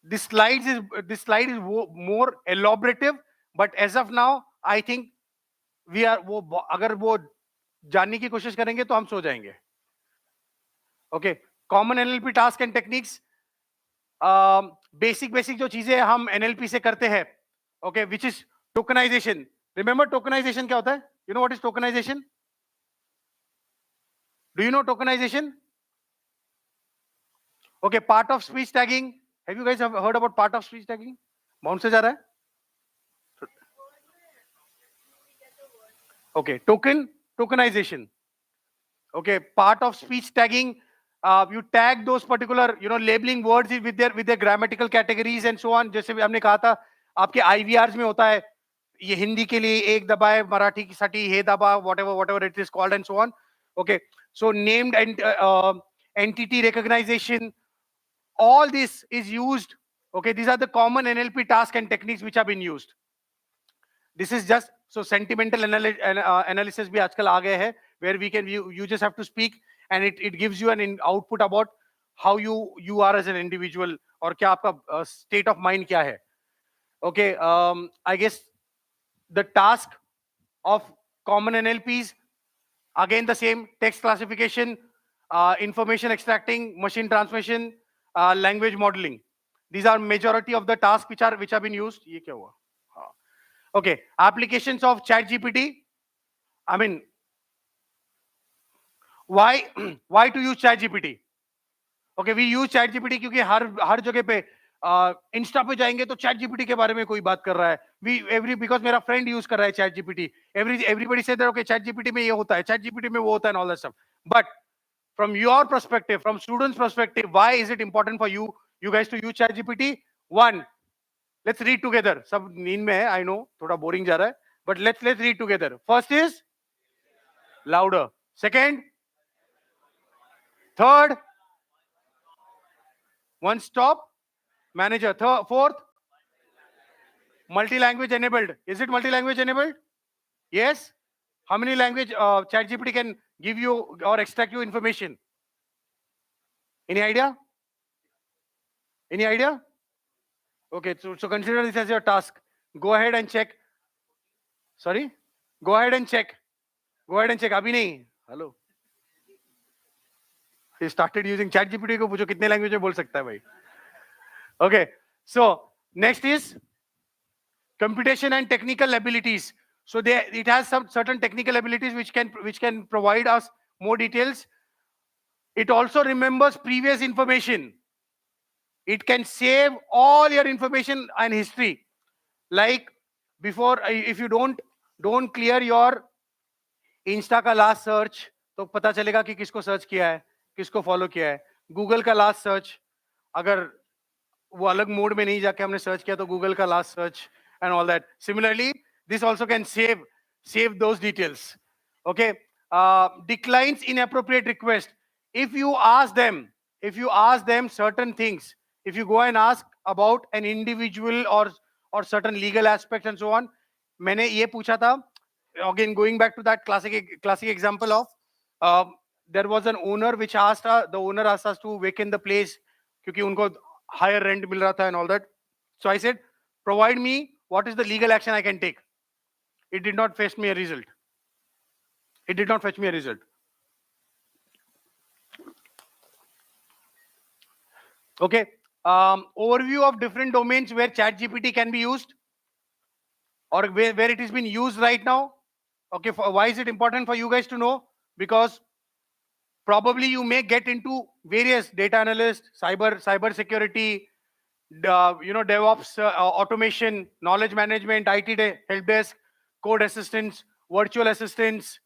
this slide is more elaborative, but as of now I think we are अगर वो जानने की कोशिश करेंगे तो हम सो जाएंगे. Okay, common NLP task and techniques. Basic जो चीजें हम NLP से करते हैं. Okay, which is tokenization. Remember tokenization क्या होता है? You know what is tokenization? Do you know tokenization? Okay, part of speech tagging. Have you guys heard about part of speech tagging? Bounce से जा रहा है? Okay, tokenization. Okay, part of speech tagging. You tag those particular, labeling words with their grammatical categories and so on. जैसे हमने कहा था, आपके IVRs में होता है, ये हिंदी के लिए एक दबाए, मराठी की साठी हे दबा, whatever it is called and so on. Okay, so named and entity recognition, all this is used. Okay, these are the common NLP tasks and techniques which have been used. This is just so sentimental analysis भी आजकल आ गए हैं, where you just have to speak and it gives you an output about how you are as an individual और क्या आपका state of mind क्या है. Okay, I guess the task of common NLPs, again the same: text classification, information extracting, machine transmission, language modeling. These are majority of the tasks which have been used. ये क्या हुआ? हाँ. Okay, applications of ChatGPT. I mean, why why to use ChatGPT? Okay, we use ChatGPT क्योंकि हर जगह पे Insta पे जाएंगे तो ChatGPT के बारे में कोई बात कर रहा है. बिकॉज मेरा फ्रेंड यूज कर रहा है ChatGPT. Everybody said that okay, ChatGPT में ये होता है, ChatGPT में वो होता है, and all that stuff. But from your perspective, from students' perspective, why is it important for you guys to use ChatGPT? One, let's read together. सब नींद में है, I know, थोड़ा boring जा रहा है, but let's read together. First is louder. Second, third, one stop manager. Fourth, multi-language enabled. Is it multi-language enabled? Yes. How many language ChatGPT can give you or extract you information? Any idea? Any idea? Okay, so consider this as your task. Go ahead and check. Sorry? Go ahead and check. Go ahead and check. Abhi nahi. Hello. He started using ChatGPT को पूछो कितने language में बोल सकता है भाई. Okay. So next is computation and technical abilities. So it has some certain technical abilities which can provide us more details. It also remembers previous information. It can save all your information and history. Like before, if you don't clear your Insta का last search, तो पता चलेगा कि किसको search किया है, किसको follow किया है. Google का last search, अगर वो अलग मोड में नहीं जाके हमने सर्च किया तो गूगल का last search and all that. Similarly, this also can save those details. Okay, declines inappropriate request. If you ask them certain things, if you go and ask about an individual or certain legal aspects and so on, मैंने ये पूछा था. Again, going back to that classic example of there was an owner which asked the owner asked us to vacate the place क्योंकि उनको higher rent मिल रहा था and all that. So I said, provide me what is the legal action I can take. It did not fetch me a result. Okay. Overview of different domains where ChatGPT can be used or where it is being used right now. Okay. Why is it important for you guys to know? Because probably you may get into various data analyst, cyber security, DevOps, automation, knowledge management, IT help desk, code assistants, virtual assistants,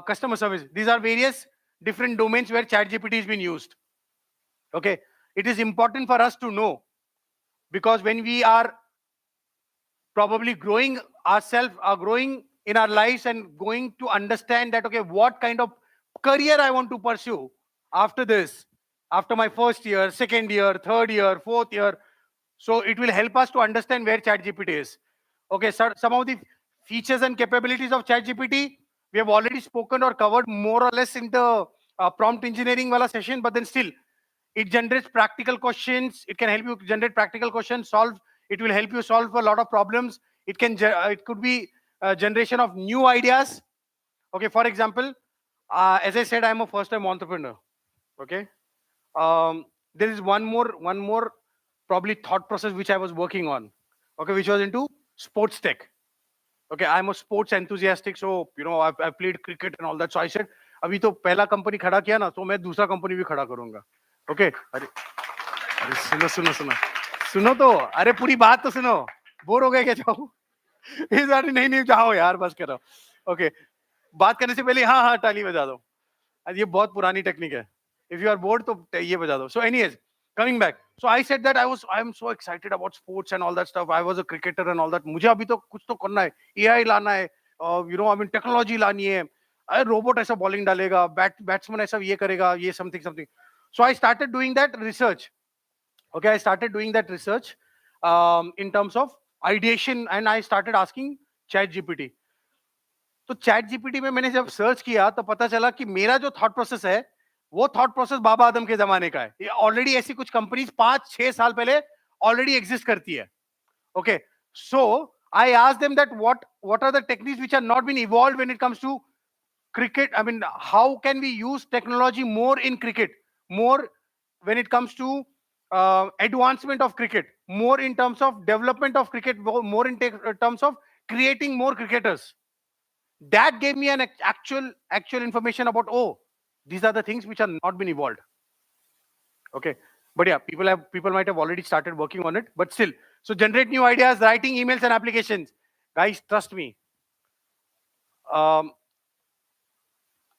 customer service. These are various different domains where ChatGPT has been used. Okay, it is important for us to know because when we are probably growing ourselves, are growing in our lives and going to understand that, okay, what kind of career I want to pursue after this, after my first year, second year, third year, fourth year. So it will help us to understand where ChatGPT is. Okay, so some of the features and capabilities of ChatGPT, we have already spoken or covered more or less in the prompt engineering wala session, but then still, it generates practical questions. It can help you generate practical questions, it will help you solve a lot of problems. It could be generation of new ideas. Okay, for example, as I said, I'm a first-time entrepreneur. Okay, there is one more probably thought process which I was working on. Okay, which was into sports tech. Okay, I'm a sports enthusiastic, so I've played cricket and all that. So I said, अभी तो पहला company खड़ा किया ना, तो मैं दूसरा company भी खड़ा करूंगा. Okay, अरे सुनो तो, अरे पूरी बात तो सुनो. बोर हो गए क्या? जाओ. नहीं जाओ यार, बस करो. Okay, बात करने से पहले हाँ ताली बजा दो. ये बहुत पुरानी टेक्निक है. If you are bored, तो ये बजा दो. So anyways, coming back. So I said that I am so excited about sports and all that stuff. I was a cricketer and all that. मुझे अभी तो कुछ तो करना है. AI लाना है. Technology लानी है. अरे robot ऐसा bowling डालेगा. Batsman ऐसा ये करेगा. ये something. So I started doing that research. Okay, I started doing that research in terms of ideation, and I started asking ChatGPT. तो ChatGPT में मैंने जब सर्च किया तो पता चला कि मेरा जो थॉट प्रोसेस है वो थॉट प्रोसेस बाबा आदम के जमाने का है. ऑलरेडी ऐसी कुछ कंपनीज 5-6 साल पहले ऑलरेडी एग्जिस्ट करती है. Okay, so I asked them that what are the techniques which are not been evolved when it comes to cricket. I mean, how can we use technology more in cricket, more when it comes to advancement of cricket, more in terms of development of cricket, more in terms of creating more cricketers. That gave me an actual information about, oh, these are the things which are not been evolved. Okay, but yeah, people might have already started working on it, but still. So generate new ideas, writing emails and applications. Guys, trust me.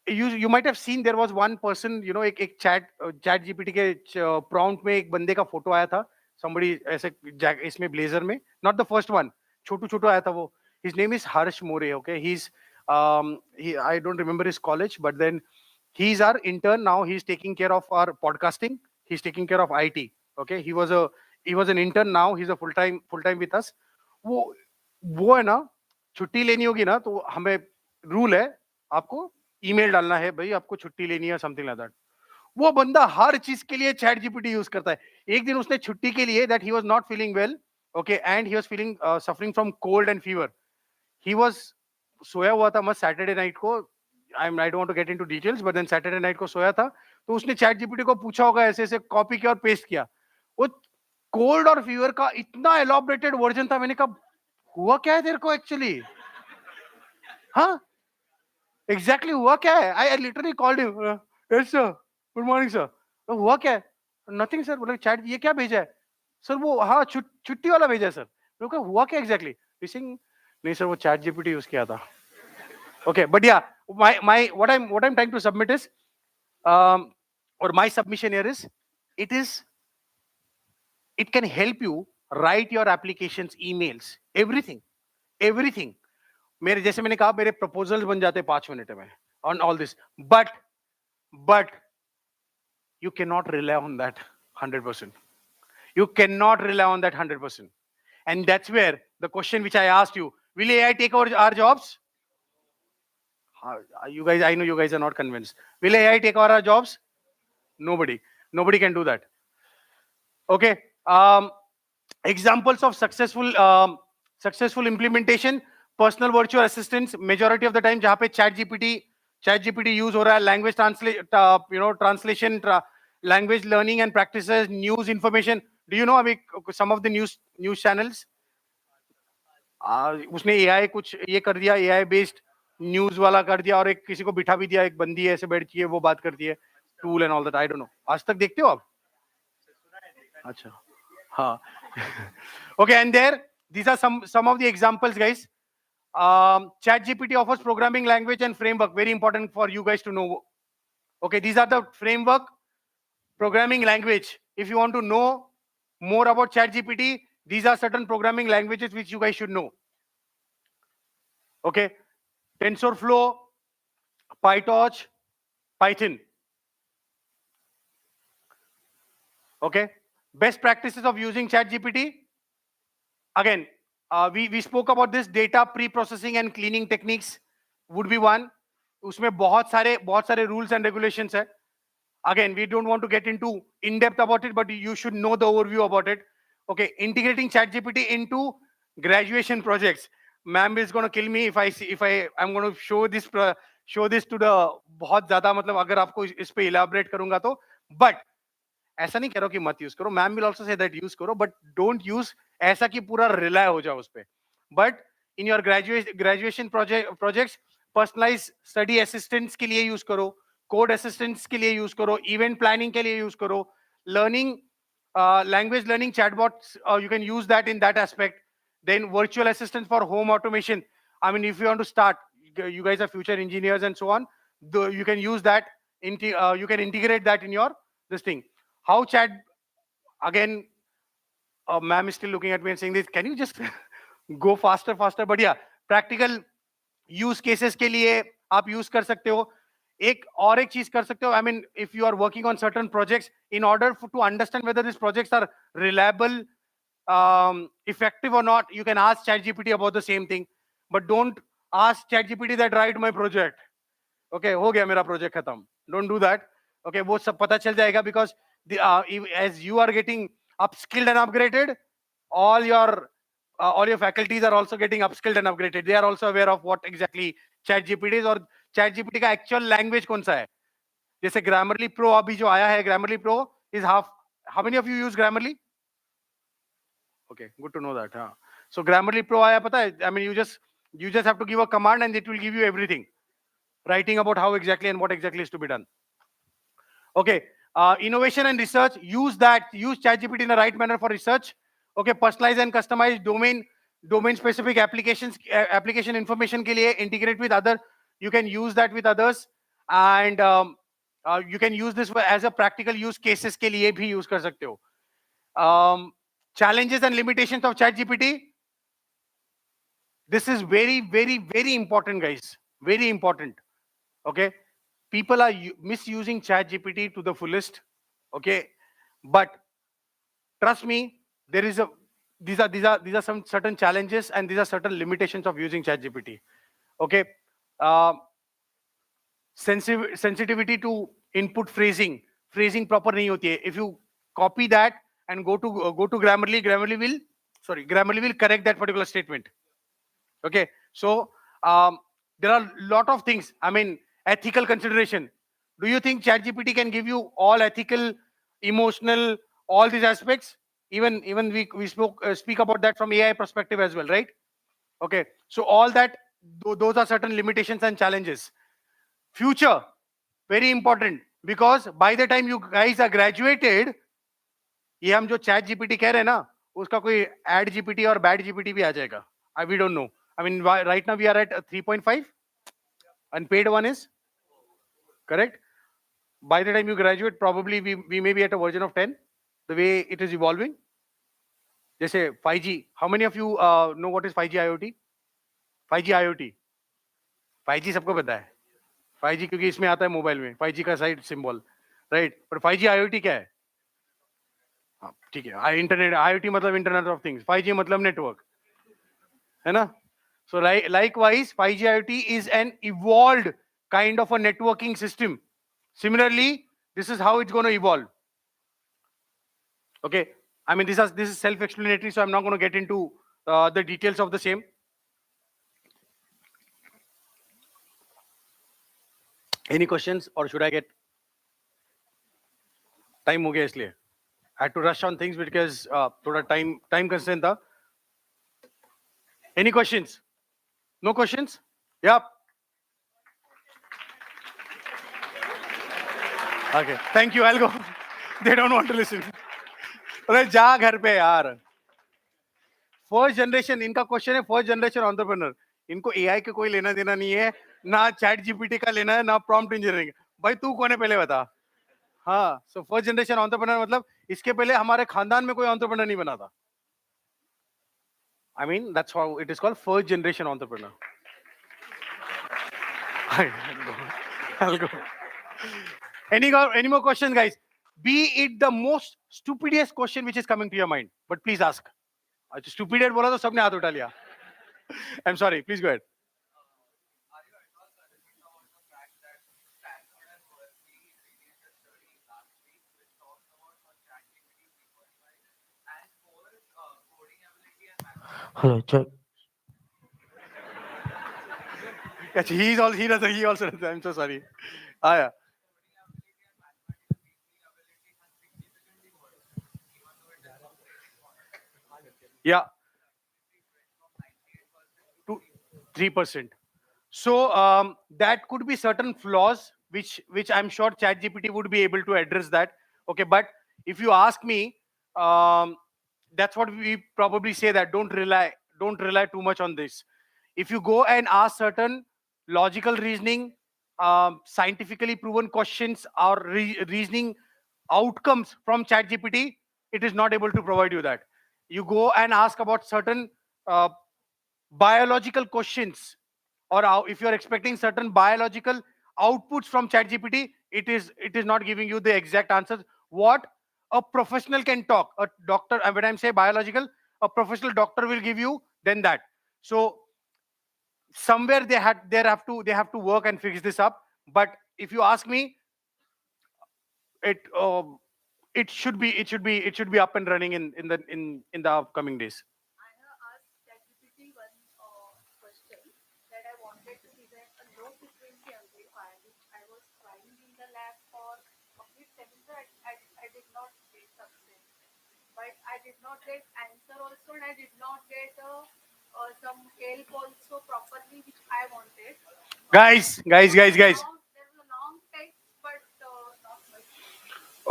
You might have seen there was one person, you know, एक chat GPT के prompt में एक बंदे का photo आया था, somebody ऐसे इसमें blazer में, not the first one, छोटू आया था वो. His name is Harsh More. Okay, he's I don't remember his college, but then he's our intern now. He's taking care of our podcasting. He's taking care of IT. Okay, he was an intern, now he's a full time with us. वो है ना, छुट्टी लेनी होगी ना तो हमें rule है, आपको ईमेल डालना है, भाई आपको छुट्टी लेनी है, समथिंग लाइक दैट. वो बंदा हर चीज के लिए चैट जीपीटी यूज करता है. एक दिन उसने छुट्टी के लिए, that he was not feeling well, okay, and he was feeling suffering from cold and fever. He was सोया हुआ था मस्त सैटरडे नाइट को. I don't want to get into details, but then Saturday night को सोया था, तो उसने चैट जीपीटी को पूछा होगा, ऐसे ऐसे कॉपी किया और पेस्ट किया. वो कोल्ड और फीवर का इतना एलॉबरेटेड वर्जन था. मैंने कहा हुआ क्या है तेरे को एक्चुअली? हाँ, एग्जैक्टली हुआ क्या है? I literally called him, yes sir, good morning sir. हुआ क्या है? Nothing sir. बोले चैट ये क्या भेजा है सर? वो हाँ छुट्टी वाला भेजा है सर. मैंने कहा हुआ क्या एग्जैक्टली? नहीं सर, वो चैट जीपीटी यूज किया था. Okay, but yeah, what I'm trying to submit is, or my submission here is, it can help you write your applications, emails, everything. मेरे जैसे मैंने कहा, मेरे proposals बन जाते 5 मिनट में on all this, but you cannot rely on that 100%. You cannot rely on that 100%, and that's where the question which I asked you: will AI take over our jobs? You guys, I know you guys are not convinced. Will AI take over our jobs? Nobody can do that. Okay. Examples of successful implementation: personal virtual assistants. Majority of the time, जहाँ पे chat GPT use हो रहा है, language translation, language learning and practices, news information. Do you know अभी some of the news channels? उसने AI कुछ ये कर दिया, AI based न्यूज वाला कर दिया, और एक किसी को बिठा भी दिया, एक बंदी ऐसे बैठती है, वो बात करती है, tool and all that. I don't know, आज तक देखते हो आप? अच्छा, हाँ. Okay, and there these are some of the examples, guys. Chat GPT offers programming language and framework, very important for you guys to know. Okay, these are the framework, programming language. If you want to know more about Chat GPT, these are certain programming languages which you guys should know. Okay, TensorFlow, PyTorch, Python. Okay, best practices of using ChatGPT. Again, we spoke about this. Data pre-processing and cleaning techniques would be one. उसमें बहुत सारे rules and regulations है. Again, we don't want to get into in depth about it, but you should know the overview about it. Okay, integrating ChatGPT into graduation projects. Ma'am is going to kill me if I'm going to show this to the बहुत ज़्यादा, मतलब अगर आपको इस पे elaborate करूँगा तो, but ऐसा नहीं कह रहा कि मत यूज करो. Ma'am will also say that use करो, बट डोंट यूज ऐसा कि पूरा रिलाय हो जाओ उस पे. But in your graduation projects, personalise study assistants के लिए यूज करो, कोड असिस्टेंट्स के लिए यूज करो, इवेंट प्लानिंग के लिए यूज करो, learning language learning chatbots, you can use that in that aspect. Then virtual assistants for home automation. I mean, if you want to start, you guys are future engineers and so on, you can use that. You can integrate that in your this thing. How chat, again, ma'am is still looking at me and saying this, can you just go faster? But yeah, practical use cases के लिए आप use कर सकते हो. एक चीज कर सकते हो. I mean, if you are working on certain projects, in order to understand whether these projects are reliable, effective or not, you can ask ChatGPT about the same thing. But don't ask ChatGPT that write my project. Okay, हो गया मेरा project खत्म. Don't do that. Okay, वो सब पता चल जाएगा, because as you are getting upskilled and upgraded, all your all your faculties are also getting upskilled and upgraded. They are also aware of what exactly ChatGPT is और ChatGPT का actual language कौन सा है. जैसे Grammarly Pro अभी जो आया है, Grammarly Pro is half. How many of you use Grammarly? Okay, good to know that. हाँ. So Grammarly Pro आया पता है? I mean, you just have to give a command and it will give you everything, writing about how exactly and what exactly is to be done. Okay, innovation and research. Use ChatGPT in the right manner for research. Okay, personalize and customize domain specific applications, application information के लिए integrate with other. You can use that with others, and you can use this as a practical use cases के लिए भी use कर सकते हो. Challenges and limitations of ChatGPT. This is very, very, very important, guys. Very important. Okay, people are misusing ChatGPT to the fullest. Okay, but trust me, these are some certain challenges and these are certain limitations of using ChatGPT. Okay, sensitivity to input phrasing proper nahi hoti hai. If you copy that and go to Grammarly will correct that particular statement. Okay, so there are a lot of things. I mean, ethical consideration. Do you think ChatGPT can give you all ethical, emotional, all these aspects? Even we speak about that from AI perspective as well, right? Okay, so all that, those are certain limitations and challenges. Future, very important, because by the time you guys are graduated, ये हम जो ChatGPT कह रहे हैं ना, उसका कोई ad GPT और bad GPT भी आ जाएगा. We don't know. I mean, right now we are at 3.5 and paid one is correct. By the time you graduate, probably we may be at a version of 10, the way it is evolving. Jesse 5G. How many of you know what is 5G IoT? 5G IoT. 5G सबको पता है. 5G क्योंकि इसमें आता है mobile में. 5G का side symbol, right? पर 5G IoT क्या है? हाँ, ठीक है. इंटरनेट IoT मतलब इंटरनेट ऑफ थिंग्स. 5G मतलब नेटवर्क, है ना? So likewise, 5G IoT is an evolved kind of a networking system. Similarly, this is how it's going to evolve. Okay, I mean, this is self-explanatory, so I'm not going to get into the details of the same. Any questions, or should I get time हो गया इसलिए? I had to rush on things because थोड़ा time constraint था. Any questions? No questions? Yeah. Okay, thank you. I'll go. They don't want to listen. अरे जा घर पे यार. फर्स्ट जनरेशन इनका क्वेश्चन है, फर्स्ट जनरेशन एंटरप्रेन्योर. इनको एआई के कोई लेना देना नहीं है, ना चैट जीपीटी का लेना है, ना प्रॉम्प्ट इंजीनियरिंग. भाई तू कौन है पहले बता. हाँ, सो फर्स्ट जनरेशन एंटरप्रेन्योर मतलब इसके पहले हमारे खानदान में कोई एंटरप्रेन्योर नहीं बना था. I mean, that's how it is called, first generation entrepreneur. I'll go. Any more questions, guys? Be it the most stupidest question which is coming to your mind, but please ask. Stupid बोला तो सबने हाथ उठा लिया. I'm sorry, please go ahead. Hello, check. He also does. I'm so sorry. Yeah. Yeah. 3%. So that could be certain flaws which I'm sure ChatGPT would be able to address that. Okay, but if you ask me, that's what we probably say, that don't rely too much on this. If you go and ask certain logical reasoning, scientifically proven questions or reasoning outcomes from ChatGPT, it is not able to provide you that. You go and ask about certain biological questions, or if you're expecting certain biological outputs from ChatGPT, it is not giving you the exact answers what a professional can talk. A doctor, and when I say biological, a professional doctor will give you than that. So somewhere they have to work and fix this up. But if you ask me, it should be up and running in the upcoming days. get answer also, and I did not get some help also properly, which I wanted. Guys. There was a long text, but not much.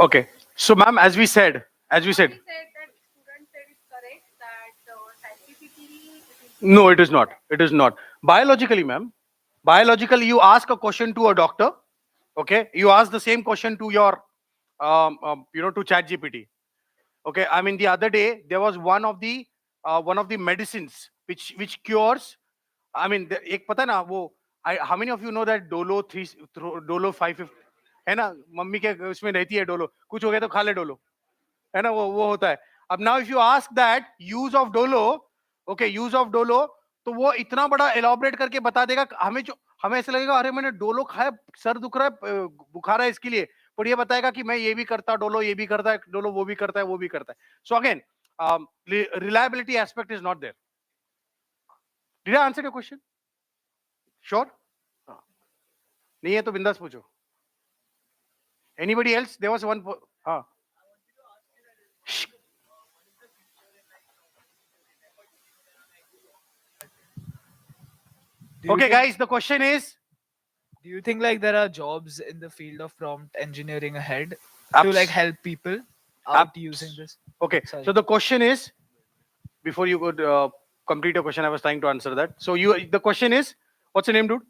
Okay. So, ma'am, as we said, He said that student said it's correct that ChatGPT. no, it is not. It is not. Biologically, ma'am, biologically, you ask a question to a doctor, okay? You ask the same question to your, to ChatGPT. Okay, I mean the other day there was one of the medicines which cures. I mean एक पता है ना वो how many of you know that Dolo 550 है ना mummy के उसमें रहती है डोलो कुछ हो गया तो खा ले डोलो है ना वो होता है अब now if you ask that use of Dolo okay use of Dolo तो वो इतना बड़ा elaborate करके बता देगा हमें ऐसा लगेगा अरे मैंने डोलो खाया सर दुख रहा है बुखार है इसके लिए पर ये बताएगा कि मैं ये भी करता डोलो ये भी करता है डोलो वो भी करता है वो भी करता है so again reliability aspect is not there. Did I answer your question? Sure? नहीं है तो बिंदास पूछो. Anybody else? There was one. Okay, guys, the question is, do you think like there are jobs in the field of prompt engineering ahead to like help people out using this? Okay, Sorry. so the question is, before you could complete your question, I was trying to answer that. So the question is, what's your name, dude?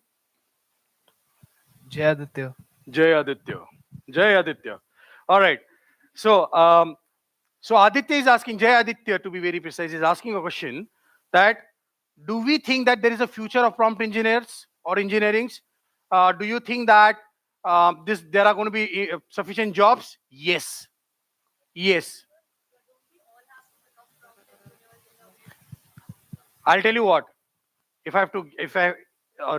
Jay Aditya. Jay Aditya. Jay Aditya. All right. So, so Aditya is asking, Jay Aditya to be very precise, is asking a question that, do we think that there is a future of prompt engineers or engineerings? Do you think that there are going to be sufficient jobs? Yes. Yes. I'll tell you what. If I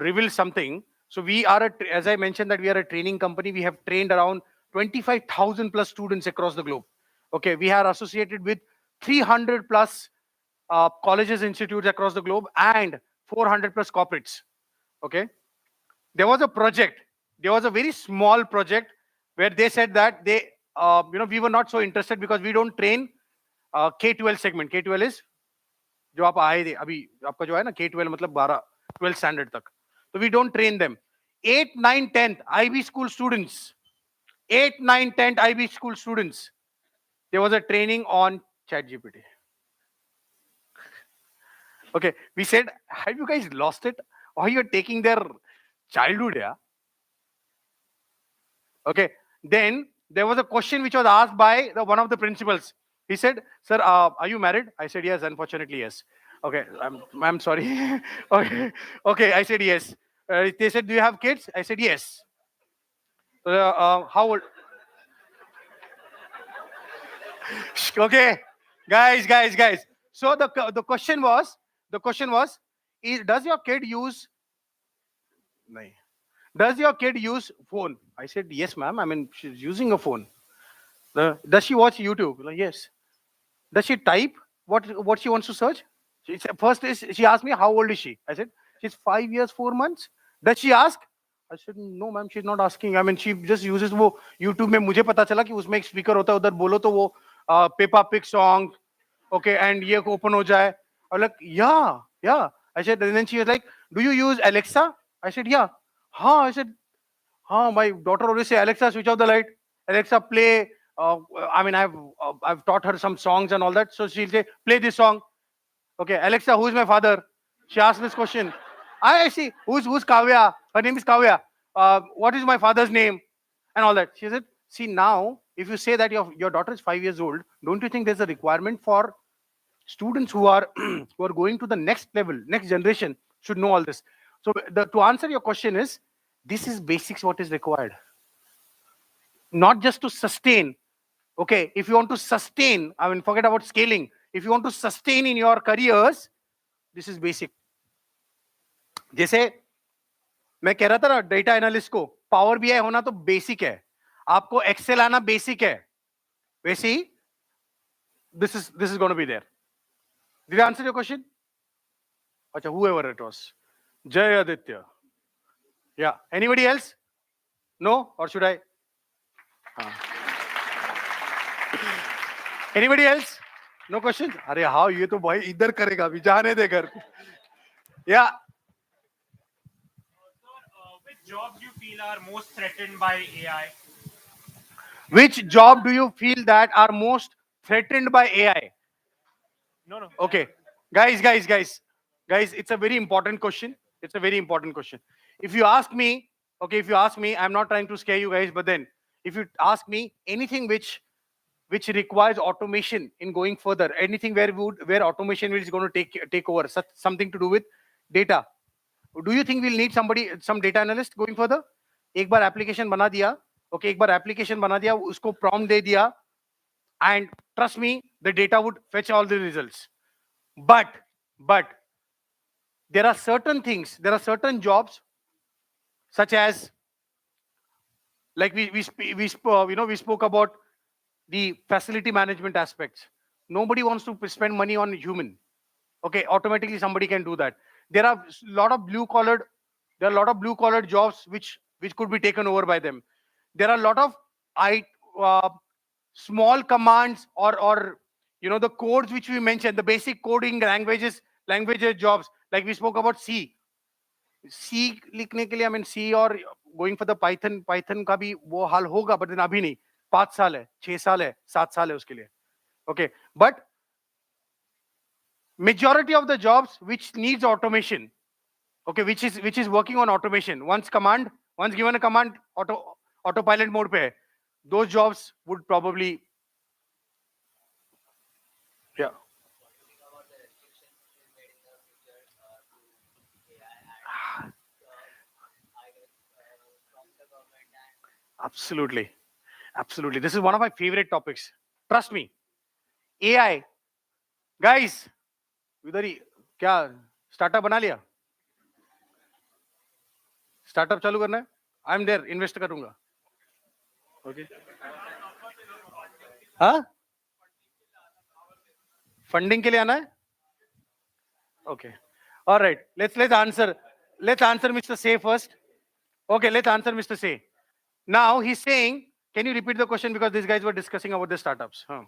reveal something, so we are as I mentioned that we are a training company. We have trained around 25,000 plus students across the globe. Okay, we are associated with 300 plus colleges, institutes across the globe, and 400 plus corporates. Okay, there was a project. There was a very small project where they said that they, we were not so interested because we don't train K12 segment. K12 is जो आप आए थे अभी आपका जो है ना K12 मतलब 12 स्टैंडर्ड तक तो we don't train them. 8, 9, 10th IB school students. 8, 9, 10th IB school students. There was a training on ChatGPT. Okay, we said, have you guys lost it? Or you're taking their childhood, yeah? Okay, then there was a question which was asked by one of the principals. He said, sir, are you married? I said, yes, unfortunately, yes. Okay, I'm sorry. Okay, I said, yes. They said, do you have kids? I said, yes. How old? Okay, guys. So the question was, does your kid use? Does your kid use phone? I said, yes, ma'am. I mean, she's using a phone. Does she watch YouTube? Like, yes. Does she type what she wants to search? First is she asked me how old is she? I said she's 5 years 4 months. Does she ask? I said no ma'am, she's not asking. I mean she just uses वो YouTube में मुझे पता चला कि उसमें एक speaker होता है उधर बोलो तो वो Peppa Pig song, okay, and ये open हो जाए. I'm like yeah. I said and then she was like, do you use Alexa? I said yeah. I said my daughter always say Alexa switch off the light. Alexa play. I mean I've taught her some songs and all that. So she'll say play this song. Okay, Alexa, who is my father? She asked this question. I see who's Kavya. Her name is Kavya. What is my father's name? And all that. She said, see now, if you say that your daughter is 5 years old, don't you think there's a requirement for students who are who are going to the next level, next generation should know all this. So to answer your question is, this is basics what is required. Not just to sustain. Okay, if you want to sustain, I mean, forget about scaling. If you want to sustain in your careers, this is basic. जैसे मैं कह रहा था ना data analyst को power BI होना तो basic है, आपको एक्सेल आना बेसिक है, वैसे ही this is going to be there. Did I answer your question? Acha, whoever it was. Jay Aditya. Yeah. Anybody else? No? Or should I? Anybody else? No questions? अरे हाँ ये तो भाई इधर करेगा अभी जाने दे घर. Yeah. Which jobs you feel are most threatened by AI? Which job do you feel that are most threatened by AI? No. Okay, guys, it's a very important question. It's a very important question. If you ask me, okay, if you ask me, I'm not trying to scare you guys, but then if you ask me anything which requires automation in going further, anything where automation is going to take over, something to do with data, do you think we'll need some data analyst going further? एक बार application बना दिया, okay, एक बार application बना दिया, उसको prompt दे दिया, and trust me, the data would fetch all the results. But there are certain things, there are certain jobs, such as, like we spoke about the facility management aspects. Nobody wants to spend money on human. Okay, automatically somebody can do that. There are a lot of blue collared jobs which could be taken over by them. There are a lot of uh, small commands or the codes which we mentioned, the basic coding languages jobs, like we spoke about C लिखने के लिए, I mean C और going for the Python का भी वो हाल होगा, but then अभी नहीं. 5 साल है, 6 साल है, 7 साल है उसके लिए. Okay, but majority of the jobs which needs automation, okay, which is working on automation, once given a command, autopilot mode पे है, those jobs would probably, yeah. Absolutely. This is one of my favorite topics. Trust me. AI. Guys, इधर ही क्या startup बना लिया? Startup चालू करना है? I am there, invest करूंगा. ओके. हाँ? फंडिंग के लिए आना है? Okay. All right. Let's answer Mr. Say first. Okay, let's answer Mr. Say. Now he's saying, can you repeat the question, because these guys were discussing about the startups? Huh.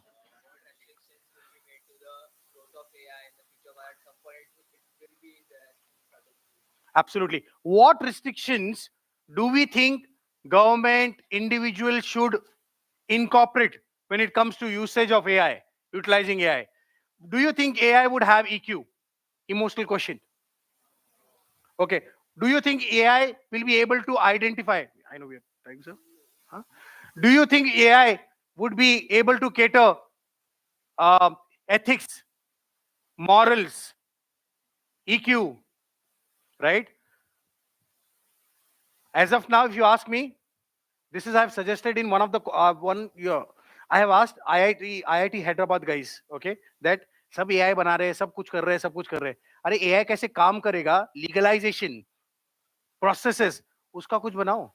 Absolutely. What restrictions do we think government, individuals should incorporate when it comes to usage of AI, utilizing AI? Do you think AI would have EQ? Emotional question. Okay. Do you think AI will be able to identify? I know we are trying, sir. Huh? Do you think AI would be able to cater ethics, morals, EQ, right? As of now, if you ask me, this is I've suggested in one of the one year. I have asked IIT Hyderabad guys, okay, that सब AI बना रहे हैं, सब कुछ कर रहे हैं. अरे AI कैसे काम करेगा? Legalization, processes, उसका कुछ बनाओ.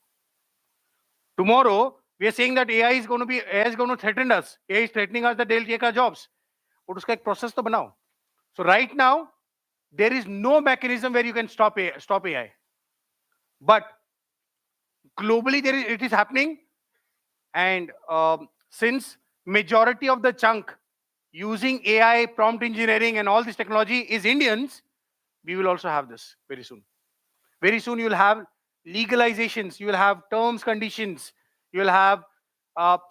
Tomorrow we are saying that AI is going to threaten us. AI is threatening us that they'll take our jobs. But उसका एक process तो बनाओ. So right now there is no mechanism where you can stop AI. But globally it is happening, and since majority of the chunk using AI, prompt engineering, and all this technology is Indians, we will also have this very soon. Very soon you will have legalizations, you will have terms, conditions, you will have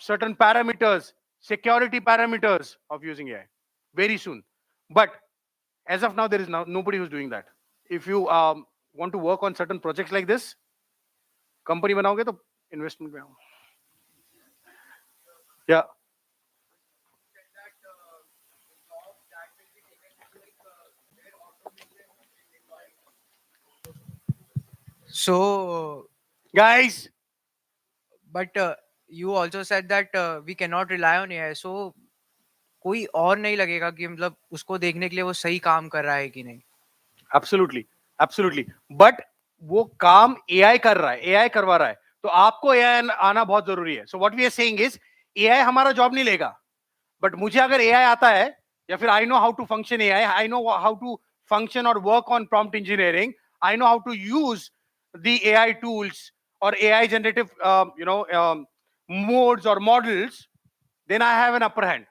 certain parameters, security parameters of using AI very soon. But as of now, there is nobody who's doing that. If you want to work on certain projects like this, company बनाओगे तो investment में आओ. Yeah. So, Guys, but you also said that we cannot rely on AI. So, कोई और नहीं लगेगा कि मतलब उसको देखने के लिए वो सही काम कर रहा है कि नहीं. Absolutely. But वो काम AI कर रहा है, AI करवा रहा है, तो आपको AI आना बहुत जरूरी है. So what we are saying is, AI हमारा जॉब नहीं लेगा, but मुझे अगर AI आता है, या फिर I know how to function AI, I know how to function or work on prompt engineering, I know how to use the AI tools or AI generative modes or models, then I have an upper hand.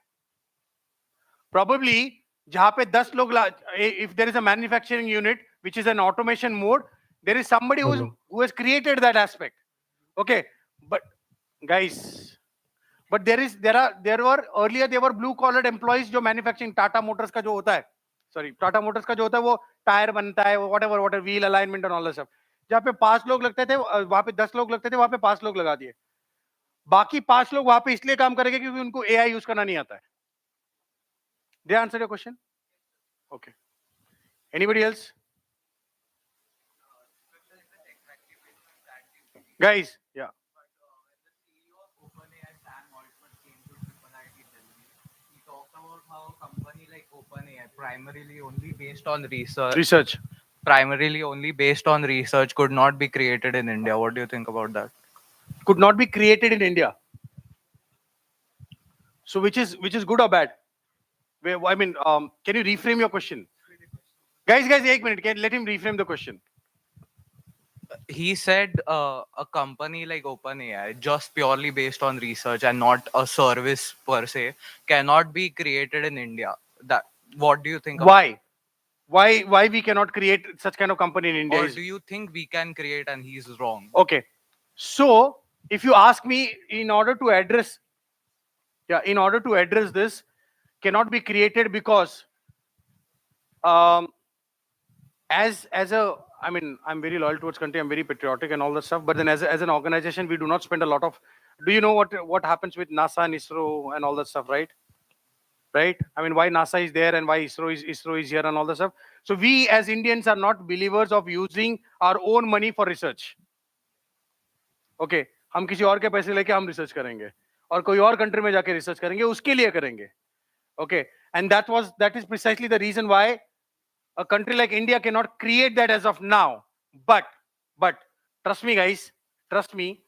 Probably जहाँ पे 10 लोग if there is a manufacturing unit which is an automation mode, there is somebody who has created that aspect. Okay, but guys, but there were earlier there were blue collared employees जो manufacturing Tata Motors का जो होता है, sorry Tata Motors का जो होता है वो टायर बनता है, whatever wheel alignment and all that stuff. जहाँ पे 5 लोग लगते थे वहाँ पे 10 लोग लगते थे, वहाँ पे 5 लोग लगा दिए. बाकी 5 लोग वहाँ पे इसलिए काम करेंगे क्योंकि उनको AI यूज करना नहीं आता है. Did I answer your question? Okay. Anybody else? Guys, yeah. Company like OpenAI, primarily only based on research. Research. Primarily only based on research, could not be created in India. What do you think about that? Could not be created in India. So which is good or bad? I mean, can you reframe your question? Guys, 1 minute. Let him reframe the question. He said a company like OpenAI, just purely based on research and not a service per se, cannot be created in India. That, what do you think? Why? Why we cannot create such kind of company in India? Or do you think we can create and he's wrong? Okay. So if you ask me, in order to address this, cannot be created because as a, I mean, I'm very loyal towards country, I'm very patriotic and all that stuff, but then as an organization, we do not spend a lot of, do you know what happens with NASA and ISRO and all that stuff, right? Right? I mean, why NASA is there and why ISRO is here and all that stuff. So we as Indians are not believers of using our own money for research. Okay, हम किसी और के पैसे लेके हम research करेंगे और कोई और कंट्री में जाके रिसर्च करेंगे, उसके लिए करेंगे. Okay, and that is precisely the reason why a country like India cannot create that as of now. But trust me, guys, trust me.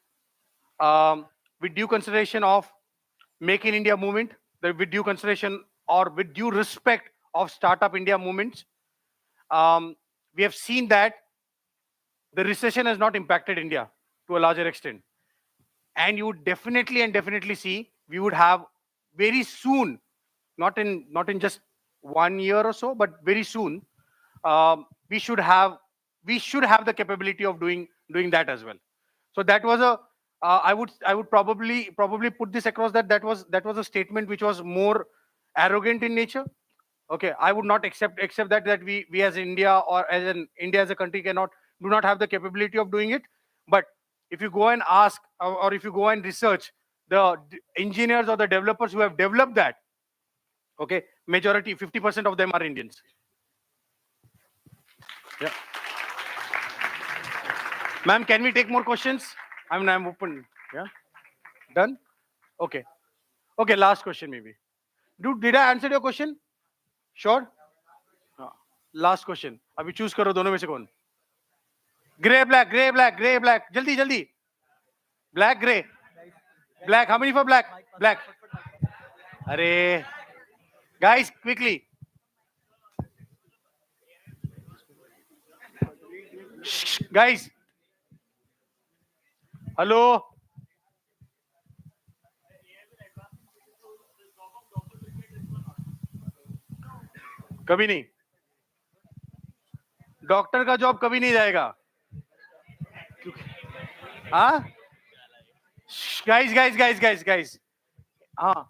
With due consideration of Make in India movement, with due consideration or with due respect of Startup India movements, we have seen that the recession has not impacted India to a larger extent. And you would definitely see we would have very soon, not in just 1 year or so, but very soon, we should have the capability of doing that as well. So that was a I would probably put this across that was a statement which was more arrogant in nature. Okay, I would not accept that we as India or India as a country do not have the capability of doing it. But if you go and ask or if you go and research the engineers or the developers who have developed that, okay, majority 50% of them are Indians. Yeah. Ma'am, can we take more questions? I'm open. Yeah. Done? Okay. Okay, last question maybe. Did I answer your question? Sure? Last question. अभी choose करो दोनों में से कौन? Gray, black. Jaldi. Black, gray. Black. How many for black? Black. Arey. Guys, quickly. Shh, guys. Hello. कभी नहीं. Doctor का job कभी नहीं जाएगा. हाँ? गाइस. हाँ.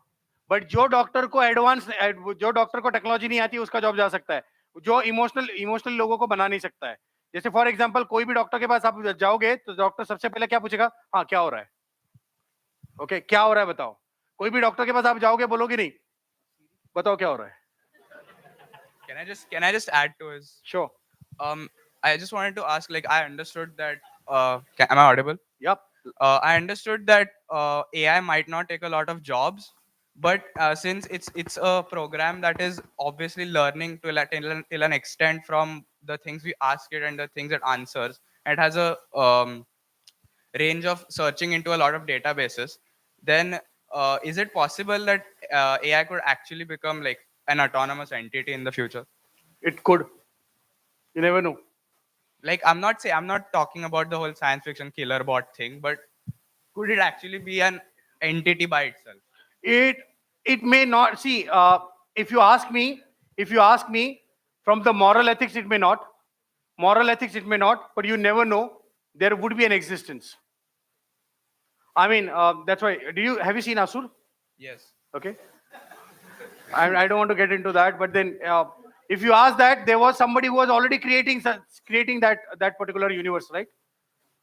बट जो डॉक्टर को टेक्नोलॉजी नहीं आती उसका जॉब जा सकता है. जो इमोशनल लोगों को बना नहीं सकता है. जैसे फॉर एग्जांपल कोई भी डॉक्टर के पास आप जाओगे तो डॉक्टर सबसे पहले क्या पूछेगा? हाँ, क्या हो रहा है? ओके, क्या हो रहा है बताओ. कोई भी डॉक्टर के पास आप जाओगे बोलोगे नहीं, बताओ क्या हो रहा है. Can I just add to his? Sure. I just wanted to ask, like, I understood that. Am I audible? Yep. I understood that AI might not take a lot of jobs, but since it's a program that is obviously learning till an extent from the things we ask it and the things it answers, and it has a range of searching into a lot of databases, then is it possible that AI could actually become like an autonomous entity in the future? It could. You never know. Like, I'm not talking about the whole science fiction killer bot thing, but could it actually be an entity by itself? It may not. See, if you ask me, from the moral ethics, it may not. Moral ethics, it may not, but you never know. There would be an existence. I mean, that's why. Have you seen Asur? Yes. Okay. I don't want to get into that, but then if you ask that, there was somebody who was already creating that particular universe, right?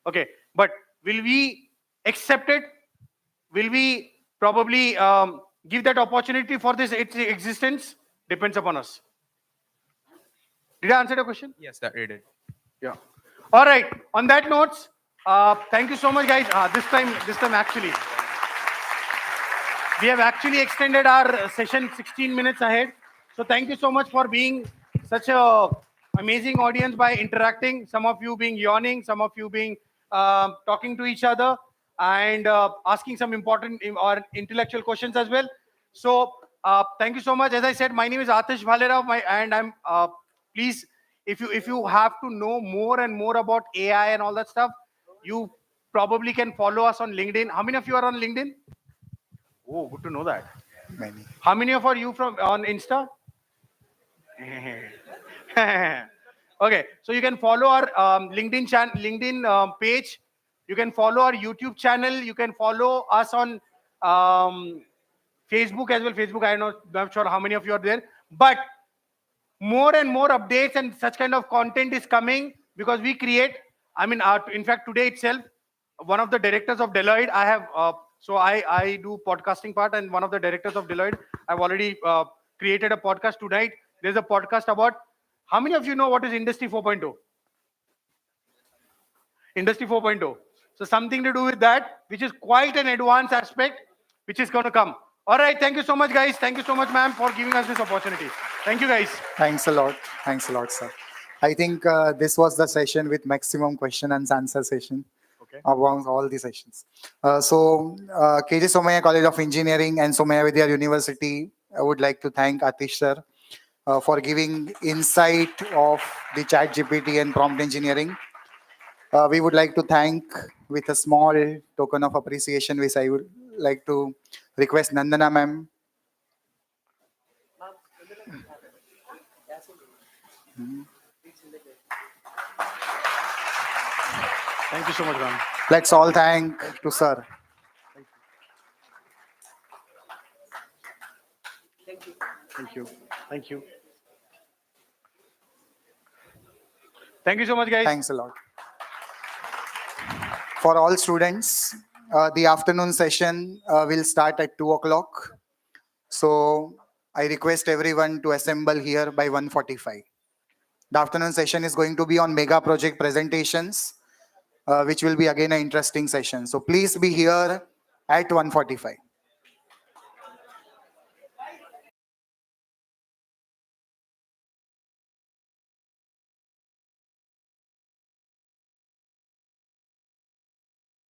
Okay, but will we accept it? Will we probably give that opportunity for its existence? Depends upon us. Did I answer your question? Yes, that it did. Yeah. All right. On that notes, thank you so much, guys. This time actually, we have actually extended our session 16 minutes ahead. So thank you so much for being such a amazing audience by interacting. Some of you being yawning, some of you being talking to each other and asking some important or intellectual questions as well. So thank you so much. As I said, my name is Atish Bhalera, and I'm please, if you have to know more and more about AI and all that stuff, you probably can follow us on LinkedIn. How many of you are on LinkedIn? Oh, good to know that. Many. How many of you from on Insta? Okay, so you can follow our LinkedIn page. You can follow our YouTube channel. You can follow us on Facebook as well. Facebook, I'm not sure how many of you are there, but more and more updates and such kind of content is coming because we create. I mean, in fact, today itself, one of the directors of Deloitte, I have, so I do podcasting part, and one of the directors of Deloitte, I've already created a podcast tonight. There's a podcast about, how many of you know what is Industry 4.0? Industry 4.0. So something to do with that, which is quite an advanced aspect, which is going to come. All right. Thank you so much, guys. Thank you so much, ma'am, for giving us this opportunity. Thank you, guys. Thanks a lot. Thanks a lot, sir. I think this was the session with maximum question and answer session. Okay. Among all the sessions. KJ Somaya College of Engineering and Somaya Vidya University, I would like to thank Atish sir for giving insight of the chat GPT and prompt engineering. We would like to thank with a small token of appreciation, which I would like to request Nandana ma'am. Thank you so much, ma'am. Let's all thank to sir. Thank you. Thank you. Thank you so much, guys. Thanks a lot. For all students, the afternoon session will start at 2 o'clock. So I request everyone to assemble here by 1:45. The afternoon session is going to be on mega project presentations, which will be again an interesting session. So please be here at 1:45.